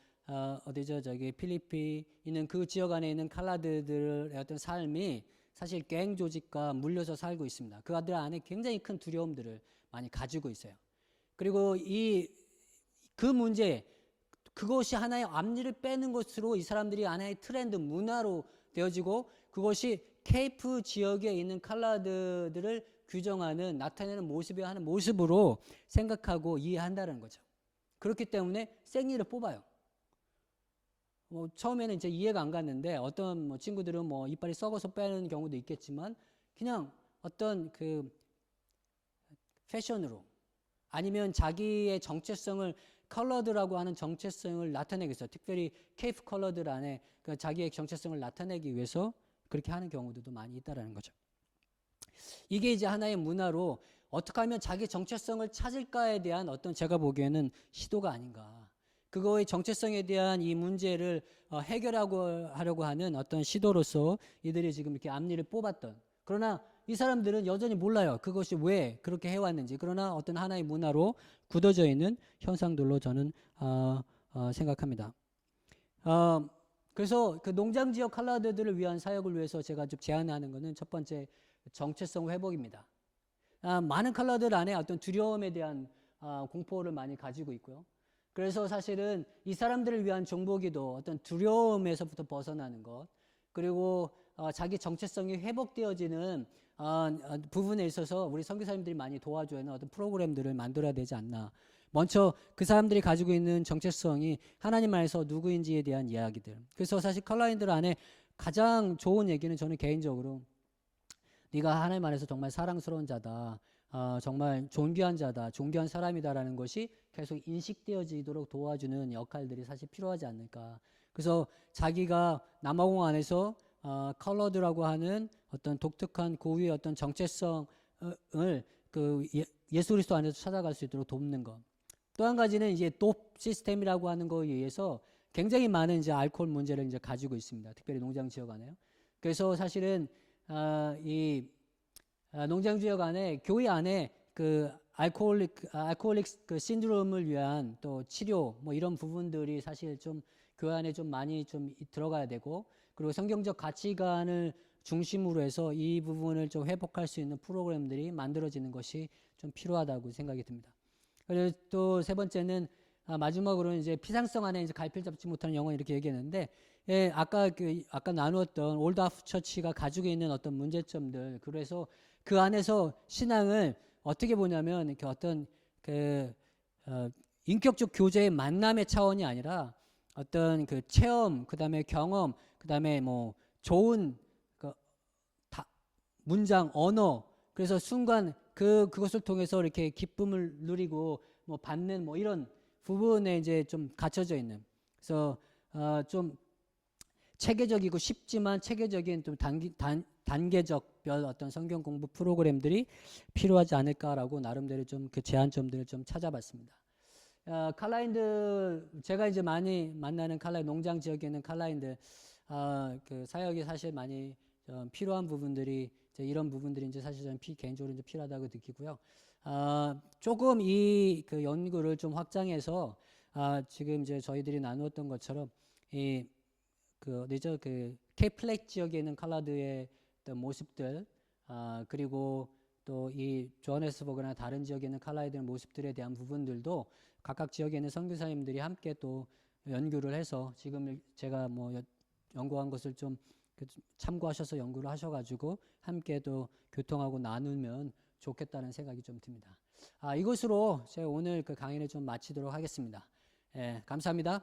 어디죠 저기 필리핀 있는 그 지역 안에 있는 칼라드들의 어떤 삶이 사실 갱 조직과 물려서 살고 있습니다. 그 아들 안에 굉장히 큰 두려움들을 많이 가지고 있어요. 그리고 그 문제 그것이 하나의 앞니를 빼는 것으로 이 사람들이 하나의 트렌드 문화로 되어지고 그것이 케이프 지역에 있는 칼라드들을 규정하는 나타내는 모습이 하는 모습으로 생각하고 이해한다는 거죠. 그렇기 때문에 생리를 뽑아요. 뭐 처음에는 이제 이해가 안 갔는데 어떤 뭐 친구들은 뭐 이빨이 썩어서 빼는 경우도 있겠지만 그냥 어떤 그 패션으로 아니면 자기의 정체성을 컬러드라고 하는 정체성을 나타내기 위해서 특별히 케이프 컬러드 안에 그 자기의 정체성을 나타내기 위해서 그렇게 하는 경우들도 많이 있다라는 거죠. 이게 이제 하나의 문화로 어떻게 하면 자기 정체성을 찾을까에 대한 어떤 제가 보기에는 시도가 아닌가. 그거의 정체성에 대한 이 문제를 해결하려고 하는 어떤 시도로서 이들이 지금 이렇게 앞니를 뽑았던. 그러나 이 사람들은 여전히 몰라요. 그것이 왜 그렇게 해왔는지. 그러나 어떤 하나의 문화로 굳어져 있는 현상들로 저는 생각합니다. 그래서 그 농장 지역 칼라드들을 위한 사역을 위해서 제가 좀 제안하는 것은 첫 번째 정체성 회복입니다. 많은 칼라들 안에 어떤 두려움에 대한 공포를 많이 가지고 있고요. 그래서 사실은 이 사람들을 위한 정보기도 어떤 두려움에서부터 벗어나는 것, 그리고 자기 정체성이 회복되어지는 부분에 있어서 우리 선교사님들이 많이 도와줘야 하는 어떤 프로그램들을 만들어야 되지 않나. 먼저 그 사람들이 가지고 있는 정체성이 하나님 안에서 누구인지에 대한 이야기들. 그래서 사실 컬러인들 안에 가장 좋은 얘기는 저는 개인적으로 네가 하나님 안에서 정말 사랑스러운 자다. 정말 존귀한 자다. 존귀한 사람이다라는 것이 계속 인식되어지도록 도와주는 역할들이 사실 필요하지 않을까. 그래서 자기가 남아공 안에서 컬러드라고 하는 어떤 독특한 고유의 어떤 정체성을 그 예수 그리스도 안에서 찾아갈 수 있도록 돕는 것. 또 한 가지는 이제 돕 시스템이라고 하는 거에 의해서 굉장히 많은 이제 알코올 문제를 이제 가지고 있습니다. 특별히 농장 지역 안에요. 그래서 사실은 이 농장 지역 안에 교회 안에 그 알코올릭 그 신드롬을 위한 또 치료 뭐 이런 부분들이 사실 좀 교회 안에 좀 많이 좀 들어가야 되고, 그리고 성경적 가치관을 중심으로 해서 이 부분을 좀 회복할 수 있는 프로그램들이 만들어지는 것이 좀 필요하다고 생각이 듭니다. 그리고 또 세 번째는 마지막으로는 이제 피상성 안에 이제 갈피를 잡지 못하는 영혼 이렇게 얘기했는데, 예, 아까 나누었던 올드 하프 처치가 가지고 있는 어떤 문제점들, 그래서 그 안에서 신앙을 어떻게 보냐면 이렇게 어떤 그 인격적 교제의 만남의 차원이 아니라 어떤 그 체험, 그다음에 경험, 그다음에 뭐 좋은 그 문장, 언어, 그래서 순간 그것을 통해서 이렇게 기쁨을 누리고 뭐 받는 뭐 이런 부분에 이제 좀 갇혀져 있는, 그래서 좀 체계적이고 쉽지만 체계적인 좀 단계적별 어떤 성경 공부 프로그램들이 필요하지 않을까라고 나름대로 좀 그 제한점들을 좀 찾아봤습니다. 칼라인들, 제가 이제 많이 만나는 칼라인, 농장 지역에 있는 칼라인들, 그 사역이 사실 많이 좀 필요한 부분들이 이런 부분들이 이제 사실 저는 개인적으로 이제 필요하다고 느끼고요. 조금 이 그 연구를 좀 확장해서 지금 이제 저희들이 나누었던 것처럼 그 케이플렉 지역에 있는 칼라드의 어떤 모습들, 그리고 또 이 조하네스버그나 다른 지역에 있는 칼라드의 모습들에 대한 부분들도 각각 지역에 있는 선교사님들이 함께 또 연구를 해서 지금 제가 뭐 연구한 것을 좀 참고하셔서 연구를 하셔가지고 함께 또 교통하고 나누면 좋겠다는 생각이 좀 듭니다. 이것으로 제가 오늘 그 강의를 좀 마치도록 하겠습니다. 예, 감사합니다.